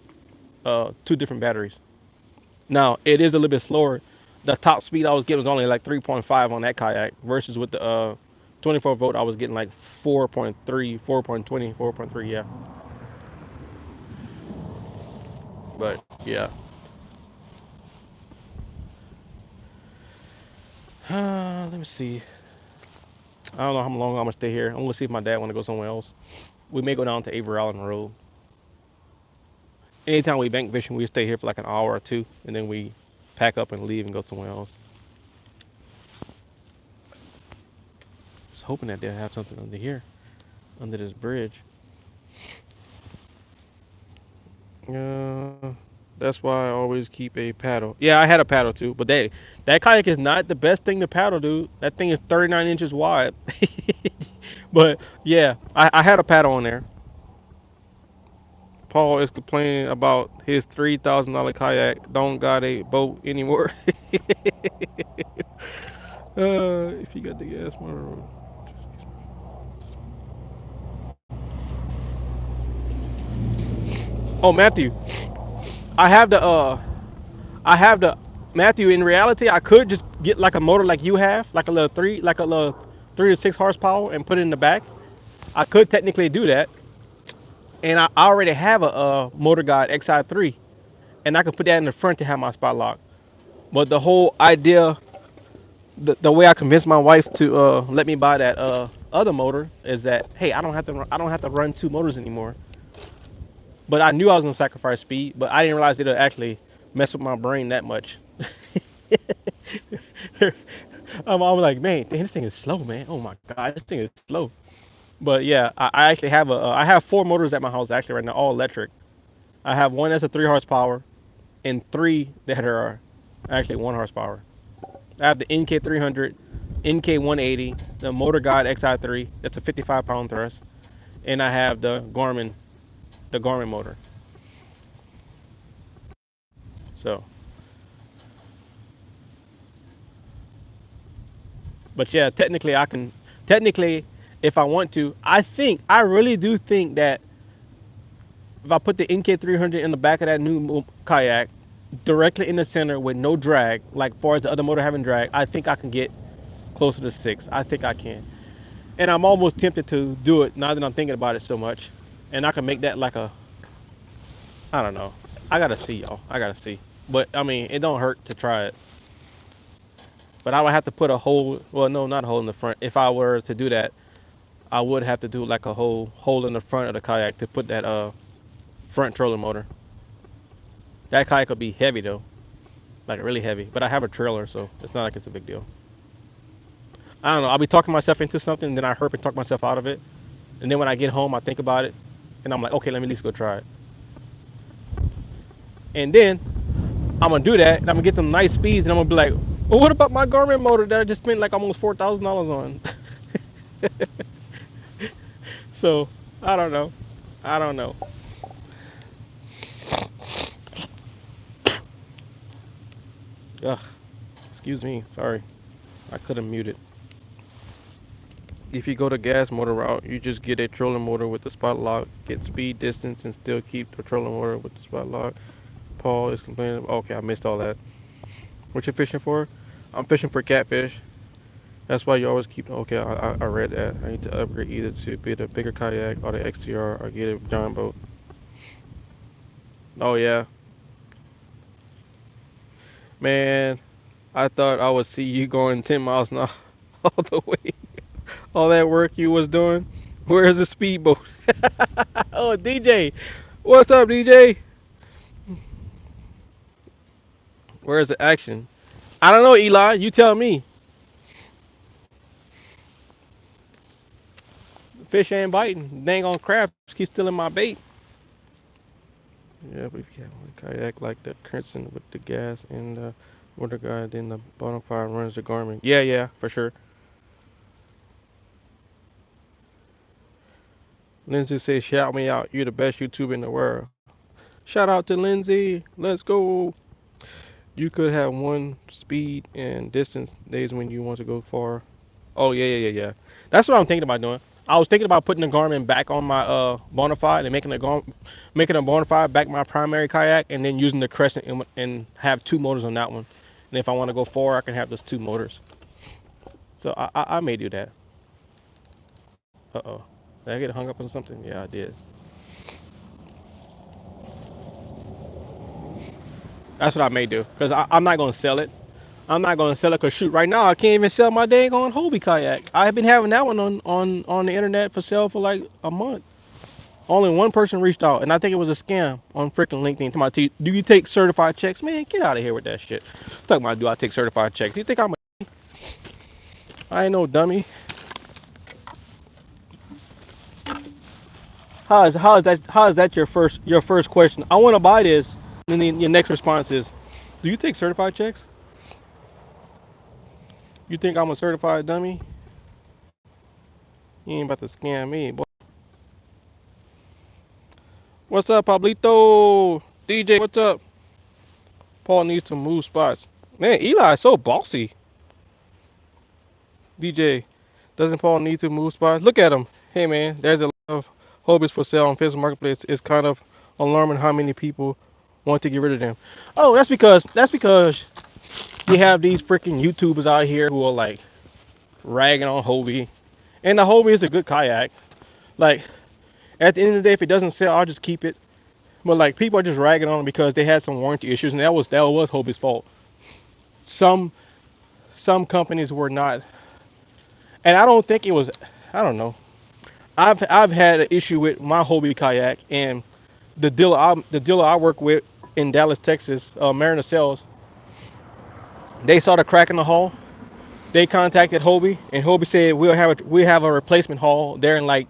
2 different batteries. Now it is a little bit slower. The top speed I was getting was only like 3.5 on that kayak versus with the 24 volt I was getting like 4.3, 4.20, 4.3, yeah. But Yeah. Let me see. I don't know how long I'm gonna stay here. I'm gonna see if my dad wanna go somewhere else. We may go down to Avery Island Road. Anytime we bank fishing, we stay here for like an hour or two, and then we pack up and leave and go somewhere else. Just hoping that they'll have something under here, under this bridge. Uh, that's why I always keep a paddle. Yeah, I had a paddle too, but that kayak is not the best thing to paddle, dude. That thing is 39 inches wide. But yeah, I had a paddle on there. Paul is complaining about his $3,000 kayak. Don't got a boat anymore. If you got the gas motor. Oh, Matthew, I have the I have the Matthew. In reality, I could just get like a motor like you have, like a little 3 to 6 horsepower, and put it in the back. I could technically do that, and I already have a Motor Guide XI3, and I could put that in the front to have my spot lock. But the whole idea, the way I convinced my wife to let me buy that other motor is that, hey, I don't have to run two motors anymore. But I knew I was gonna sacrifice speed, but I didn't realize it'll actually mess with my brain that much. I was like, man, this thing is slow, man. Oh my god, this thing is slow. But yeah, I actually have I have four motors at my house actually right now, all electric. I have one that's a 3 horsepower and three that are actually 1 horsepower. I have the NK 300, NK 180, the Motor Guide XI3, that's a 55 pound thrust, and I have the Garmin motor. So, but yeah, technically, if I want to, I really do think that if I put the NK300 in the back of that new kayak, directly in the center with no drag, like far as the other motor having drag, I think I can get closer to 6. I think I can. And I'm almost tempted to do it now that I'm thinking about it so much. And I can make that like a, I don't know. I gotta see, y'all. I gotta see. But I mean, it don't hurt to try it. But I would have to put a hole, well, no, not a hole in the front. If I were to do that, I would have to do like a whole hole in the front of the kayak to put that front trailer motor. That kayak could be heavy though, like really heavy. But I have a trailer, so it's not like it's a big deal. I don't know. I'll be talking myself into something, and then I hurp and talk myself out of it. And then when I get home, I think about it, and I'm like, okay, let me at least go try it. And then I'm gonna do that, and I'm gonna get some nice speeds, and I'm gonna be like, well, what about my Garmin motor that I just spent like almost $4,000 on? So I don't know. I don't know. Ugh, excuse me. Sorry, I couldn't mute it. If you go the gas motor route, you just get a trolling motor with the spot lock, get speed, distance, and still keep the trolling motor with the spot lock. Paul is complaining. Okay, I missed all that. What you fishing for? I'm fishing for catfish. That's why you always keep. Okay, I read that. I need to upgrade either to be the bigger kayak or the XTR or get a giant boat. Oh yeah, man. I thought I would see you going 10 miles an hour all the way. All that work you was doing. Where's the speedboat? Oh, DJ. What's up, DJ? Where's the action? I don't know, Eli. You tell me. Fish ain't biting. Dang on crabs keep stealing my bait. Yeah, but if you have one kayak like the Crimson with the gas and the motor guide, then the bottom fire runs the Garmin. Yeah, yeah, for sure. Lindsay says, shout me out. You're the best YouTuber in the world. Shout out to Lindsay. Let's go. You could have one speed and distance days when you want to go far. Oh yeah, yeah, yeah, yeah. That's what I'm thinking about doing. I was thinking about putting the Garmin back on my Bonafide and making a Bonafide back my primary kayak, and then using the Crescent and have two motors on that one. And if I want to go far, I can have those two motors. So I may do that. Uh oh. Did I get hung up on something? Yeah, I did. That's what I may do, because I'm not gonna sell it. I'm not gonna sell it, cause shoot, right now I can't even sell my dang on Hobie kayak. I've been having that one on the internet for sale for like a month. Only one person reached out, and I think it was a scam on freaking LinkedIn. To my do you take certified checks? Man, get out of here with that shit. Talking about do I take certified checks? You think I ain't no dummy. How is that your first question? I want to buy this, and then your next response is, do you take certified checks? You think I'm a certified dummy? You ain't about to scam me, boy. What's up, Pablito? DJ, what's up? Paul needs to move spots. Man, Eli is so bossy. DJ, doesn't Paul need to move spots? Look at him. Hey, man, there's a lot of Hobies for sale on Facebook Marketplace. It's kind of alarming how many people want to get rid of them. Oh, that's because you have these freaking YouTubers out here who are like ragging on Hobie. And the Hobie is a good kayak. Like, at the end of the day, if it doesn't sell, I'll just keep it. But like, people are just ragging on them because they had some warranty issues, and that was Hobie's fault. Some some companies were not, and I don't think it was. I don't know. I've had an issue with my Hobie kayak, and the dealer I work with in Dallas, Texas, Mariner Sales. They saw the crack in the hull. They contacted Hobie, and Hobie said we'll have a replacement haul there in like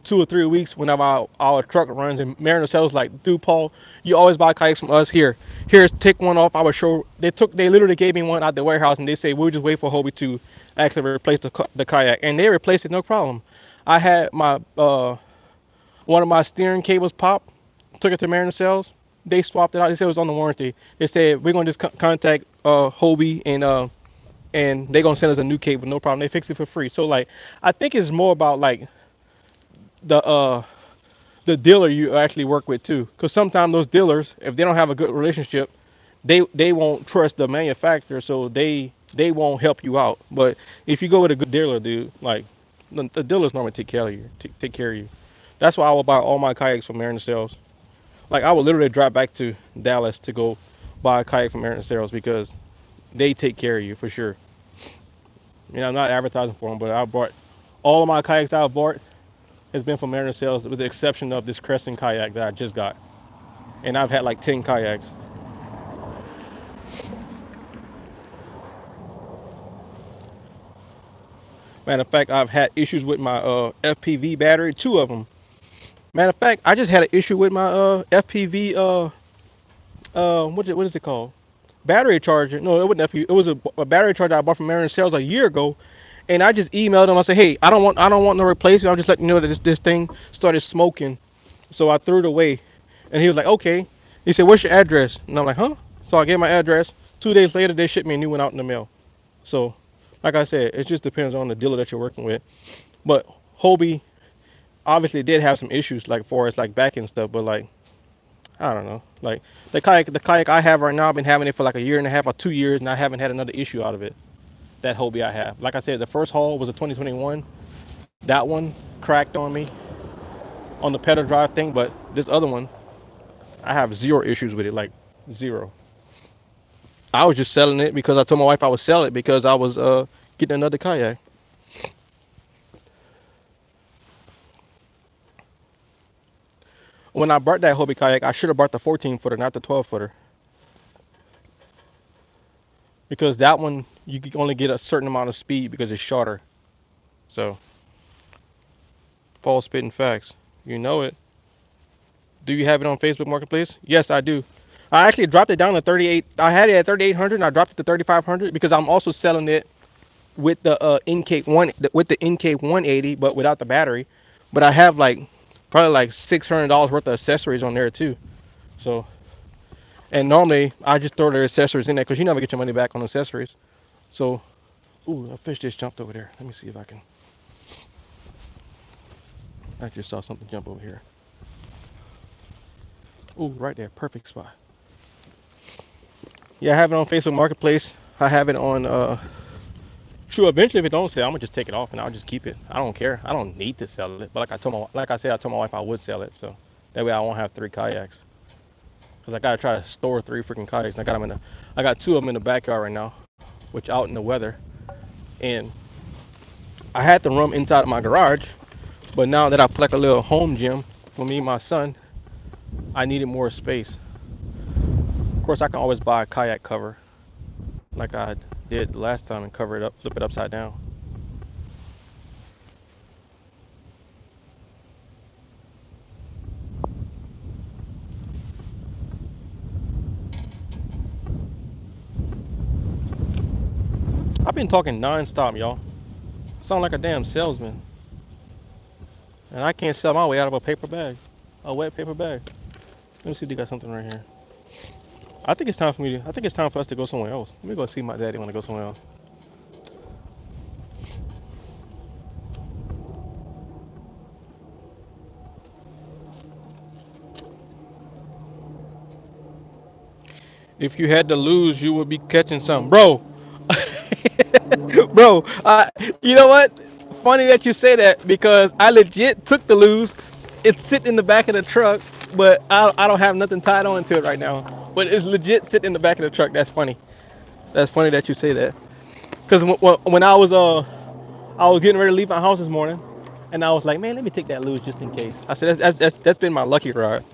2 or 3 weeks whenever our truck runs. And Mariner Sales like, dude, Paul, you always buy kayaks from us. Here's take one off our show. They literally gave me one out the warehouse, and they say we'll just wait for Hobie to actually replace the kayak, and they replaced it no problem. I had my one of my steering cables pop, took it to Mariner Sales. They swapped it out. They said it was on the warranty. They said we're gonna just contact Hobie, and they're gonna send us a new cable, no problem. They fix it for free. So like, I think it's more about like the uh the dealer you actually work with too, because sometimes those dealers, if they don't have a good relationship, they won't trust the manufacturer, so they won't help you out. But if you go with a good dealer, dude, like the dealers normally take care of you. Take care of you. That's why I will buy all my kayaks from Mariner Sales. Like, I would literally drive back to Dallas to go buy a kayak from Mariner Sales because they take care of you for sure. I'm not advertising for them, but I bought all of my kayaks I've bought has been from Mariner Sales, with the exception of this Crescent kayak that I just got. And I've had like 10 kayaks. Matter of fact, I've had issues with my FPV battery, two of them. Matter of fact, I just had an issue with my FPV what is it called? Battery charger. No, it wasn't FPV. It was a battery charger I bought from Mariner Sales a year ago, and I just emailed them. I said, hey, I don't want no replacement. I'm just letting you know that this thing started smoking, so I threw it away. And he was like, okay. He said, what's your address? And I'm like, huh? So I gave my address. 2 days later, they shipped me a new one out in the mail. So, like I said, it just depends on the dealer that you're working with. But Hobie obviously did have some issues, like for its like back and stuff. But like, I don't know. Like, the kayak I have right now, I've been having it for like a year and a half or 2 years, and I haven't had another issue out of it. That Hobie I have. Like I said, the first haul was a 2021. That one cracked on me on the pedal drive thing, but this other one, I have zero issues with it, like zero. I was just selling it because I told my wife I would sell it because I was getting another kayak. When I bought that Hobie kayak, I should have bought the 14 footer, not the 12 footer, because that one you can only get a certain amount of speed because it's shorter. So, Paul spitting facts. You know it. Do you have it on Facebook Marketplace? Yes, I do. I actually dropped it down to 38. I had it at 3,800 and I dropped it to 3,500 because I'm also selling it with the NK 180, but without the battery. But I have like probably like $600 worth of accessories on there too. So, and normally I just throw the accessories in there because you never get your money back on accessories. So, ooh, a fish just jumped over there. Let me see if I can. I just saw something jump over here. Ooh, right there, perfect spot. Yeah, I have it on Facebook Marketplace. I have it on sure, eventually if it don't sell, I'm gonna just take it off and I'll just keep it. I don't care. I don't need to sell it. But like I said, I told my wife I would sell it, so that way I won't have three kayaks. Cause because I gotta try to store 3 freaking kayaks. I got 2 of them in the backyard right now, which out in the weather, and I had to run inside of my garage, but now that I put like a little home gym for me and my son, I needed more space. Of course, I can always buy a kayak cover, like I did last time, and cover it up, flip it upside down. I've been talking non-stop, y'all. Sound like a damn salesman. And I can't sell my way out of a paper bag. A wet paper bag. Let me see if they got something right here. I think it's time for us to go somewhere else. Let me go see my daddy when I go somewhere else. If you had to lose, you would be catching something. Bro, bro, you know what? Funny that you say that because I legit took the lose. It's sitting in the back of the truck, but I don't have nothing tied on to it right now. But it's legit sitting in the back of the truck. That's funny. That's funny that you say that. Because when I was getting ready to leave my house this morning, and I was like, man, let me take that lose just in case. I said that's been my lucky ride,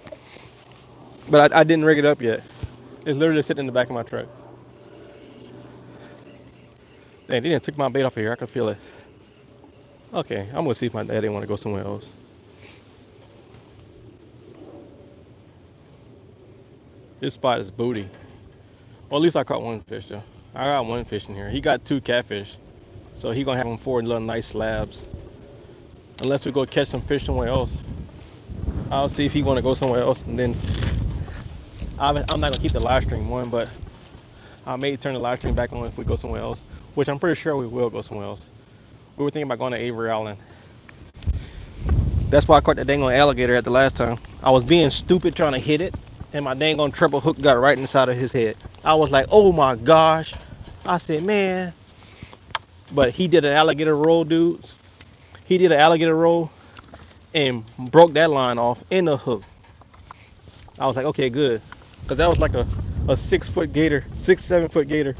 but I didn't rig it up yet. It's literally sitting in the back of my truck. Dang, they didn't took my bait off of here. I can feel it. Okay, I'm gonna see if my daddy want to go somewhere else. This spot is booty. Well, at least I caught one fish though. I got one fish in here. He got 2 catfish, so he gonna have them 4 little nice slabs. Unless we go catch some fish somewhere else. I'll see if he want to go somewhere else, and then I'm not gonna keep the live stream on, but I may turn the live stream back on if we go somewhere else, which I'm pretty sure we will go somewhere else. We were thinking about going to Avery Island. That's why I caught that dang on alligator at the last time. I was being stupid trying to hit it, and my dang on treble hook got right inside of his head. I was like, oh my gosh. I said, man. But he did an alligator roll, dudes. He did an alligator roll and broke that line off in the hook. I was like, okay, good. Because that was like a 6-foot gator, 6-7-foot gator.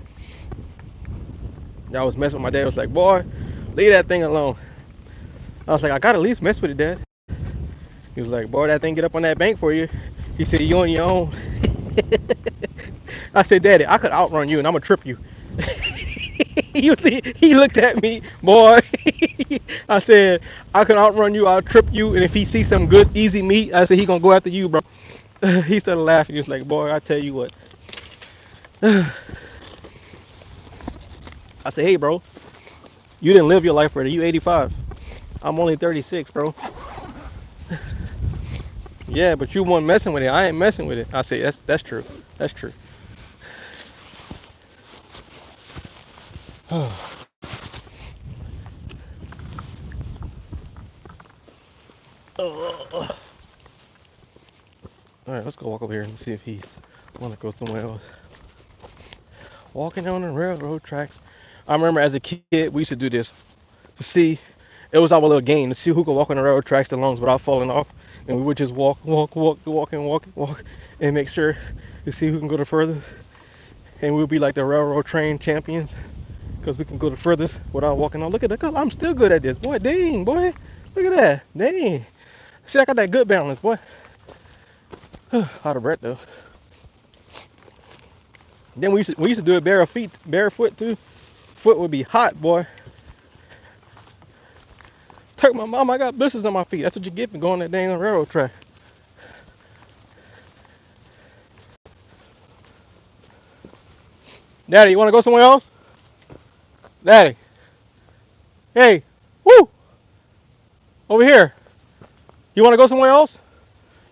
I was messing with my dad. Was like, boy, leave that thing alone. I was like, I gotta at least mess with it, Dad. He was like, boy, that thing get up on that bank for you. He said, you on your own. I said, Daddy, I could outrun you and I'm gonna trip you. He looked at me, boy. I said, I could outrun you, I'll trip you, and if he sees some good, easy meat, I said, he gonna go after you, bro. He started laughing. He was like, boy, I tell you what. I said, hey, bro, you didn't live your life already. You 85. I'm only 36, bro. Yeah, but you weren't messing with it. I ain't messing with it. I said, that's true. That's true. All right, let's go walk over here and see if he want to go somewhere else. Walking on the railroad tracks. I remember as a kid, we used to do this to see. It was our little game to see who could walk on the railroad tracks the longest without falling off. And we would just walk, and make sure to see who can go the furthest. And we'll be like the railroad train champions because we can go the furthest without walking on. Look at that. I'm still good at this, boy. Dang, boy. Look at that. Dang. See, I got that good balance, boy. Out of breath though. Then we used to do it barefoot too. Foot would be hot, boy. Tell my mom I got blisters on my feet. That's what you get for going that dang railroad track. Daddy, you want to go somewhere else? Daddy. Hey. Woo. Over here. You want to go somewhere else?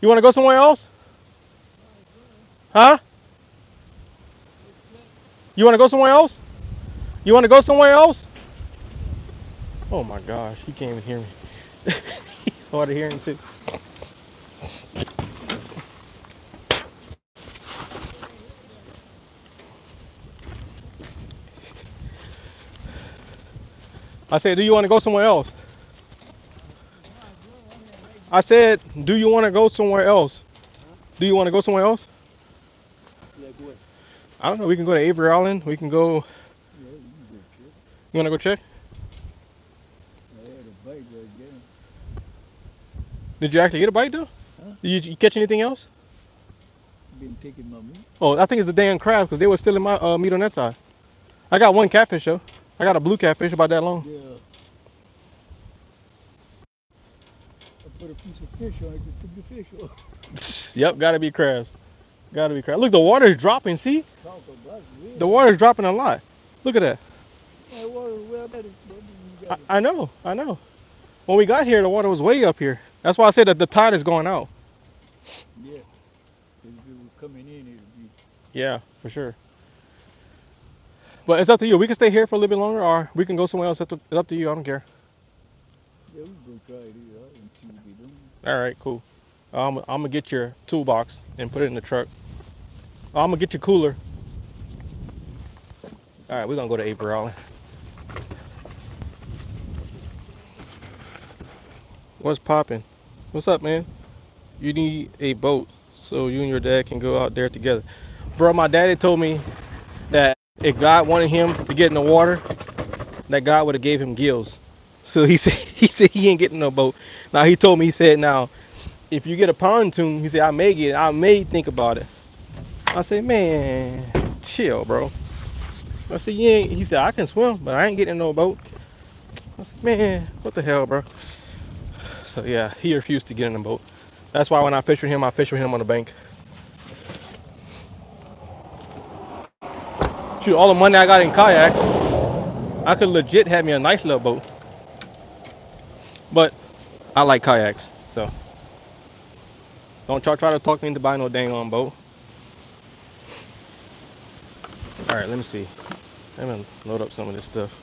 You want to go somewhere else? Huh? You want to go somewhere else? You want to go somewhere else? Oh my gosh, he can't even hear me. He's hard of hearing too. I said, do you want to go somewhere else? I said, do you want to go somewhere else? Do you want to go somewhere else? Like what? I don't know. We can go to Avery Island. We can go. Yeah, you can go check. You wanna go check? I had a bike right there. Did you actually get a bite though? Huh? Did you catch anything else? Been taking my meat. Oh, I think it's the damn crab because they were stealing my meat on that side. I got one catfish though. I got a blue catfish about that long. Yeah. I put a piece of fish on it, just took the fish off. Yep, gotta be crabs. Gotta be crabs. Look, the water's dropping. See, Talk about the real. water's dropping a lot. Look at that. That water well better. You got I know. I know. When we got here, the water was way up here. That's why I said that the tide is going out. yeah. If it was coming in, it'd be. Yeah, for sure. But it's up to you. We can stay here for a little bit longer, or we can go somewhere else. It's up to you. I don't care. Yeah, we go try it out and see what they doing. All right, cool. I'm gonna get your toolbox and put it in the truck. I'm gonna get your cooler. All right, we're gonna go to Avery Island. What's popping? What's up, man? You need a boat so you and your dad can go out there together. Bro, my daddy told me that if God wanted him to get in the water, that God would have gave him gills. So he ain't getting no boat. Now he told me, he said, now if you get a pontoon, he said I may think about it. I said, man, chill, bro. I said, you ain't. He said, I can swim, but I ain't getting no boat. I said, man, what the hell, bro? So yeah, he refused to get in the boat. That's why when I fish with him on the bank. Shoot, all the money I got in kayaks, I could legit have me a nice little boat. But I like kayaks, so don't try to talk me into buying no dang on boat. All right, let me see. I'm gonna load up some of this stuff.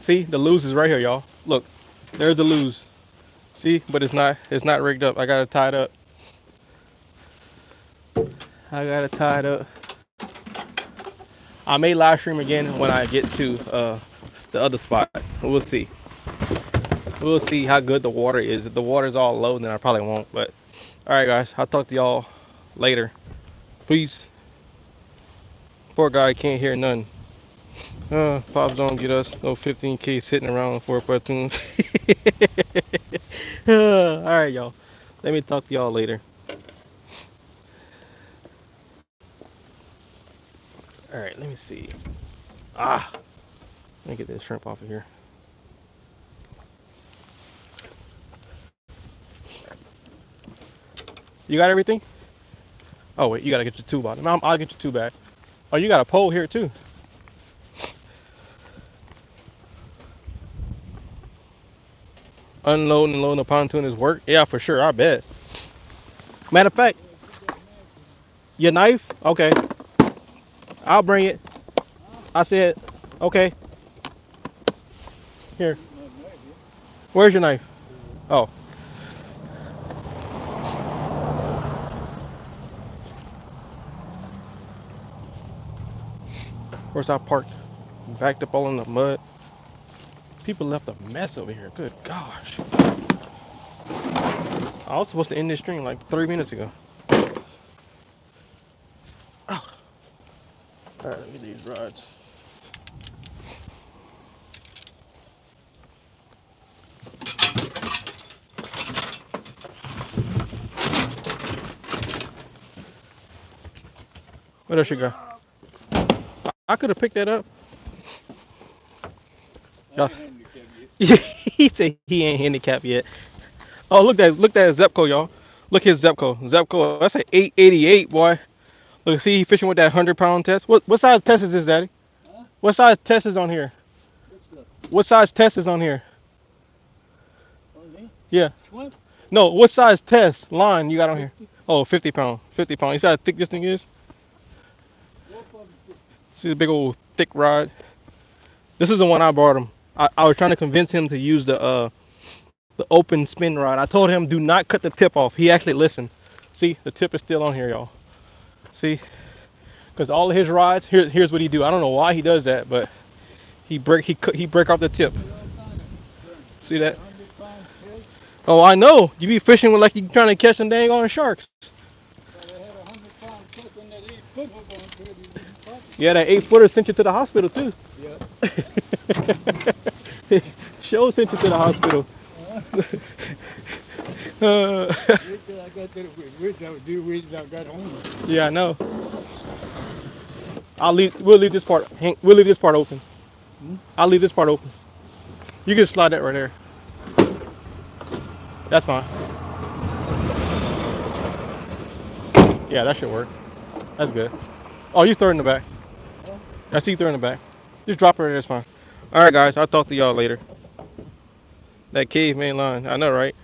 See, the luge is right here, y'all. Look, there's the luge. See, but it's not rigged up. I got it tied up. I got it tied up. I may live stream again when I get to the other spot. We'll see. We'll see how good the water is. If the water's all low, then I probably won't. But all right, guys, I'll talk to y'all later. Peace. Poor guy can't hear none. Pops don't get us no 15K sitting around for a platoon. All right, y'all. Let me talk to y'all later. All right, let me see. Let me get this shrimp off of here. You got everything? Oh wait, you gotta get your tube out. I'll get your tube back. Oh, you got a pole here too. Unloading and loading the pontoon is work. Yeah, for sure. I bet. Matter of fact, your knife? Okay, I'll bring it. I said, okay. Here. Where's your knife? Oh. Where's I parked? Backed up all in the mud. People left a mess over here. Good gosh. I was supposed to end this stream like 3 minutes ago. Oh. All right, let me get these rods. What else you got? I could have picked that up. He said he ain't handicapped yet. Oh, look at Zepco, y'all. Look his Zepco. Zepco, that's an 888, boy. Look, see he fishing with that 100-pound test. What size test is this, Daddy? Huh? What size test is on here? What size test is on here? On Yeah. What? No, what size test line you got on here? Oh, 50 pound. 50 pound. You see how thick this thing is? See the big old thick rod? This is the one I brought him. I was trying to convince him to use the open spin rod. I told him do not cut the tip off. He actually listened. See, the tip is still on here, y'all. See? Cause all of his rods, here's what he do. I don't know why he does that, but he break off the tip. See that? 100-pound fish. Oh, I know. You be fishing with like you trying to catch some dang on sharks. But I had a 100-pound hook on that 8-foot hook on to it. He wouldn't pop it. Yeah, that 8-footer sent you to the hospital too. Yeah. Show sent you to the hospital. Wait till I got to I got home. Yeah, I know. We'll leave this part. We'll leave this part open. Hmm? I'll leave this part open. You can slide that right there. That's fine. Yeah, that should work. That's good. Oh, you throw it in the back. Huh? I see you throw it in the back. Just drop it in there. It's fine. All right, guys. I'll talk to y'all later. That caveman line. I know, right?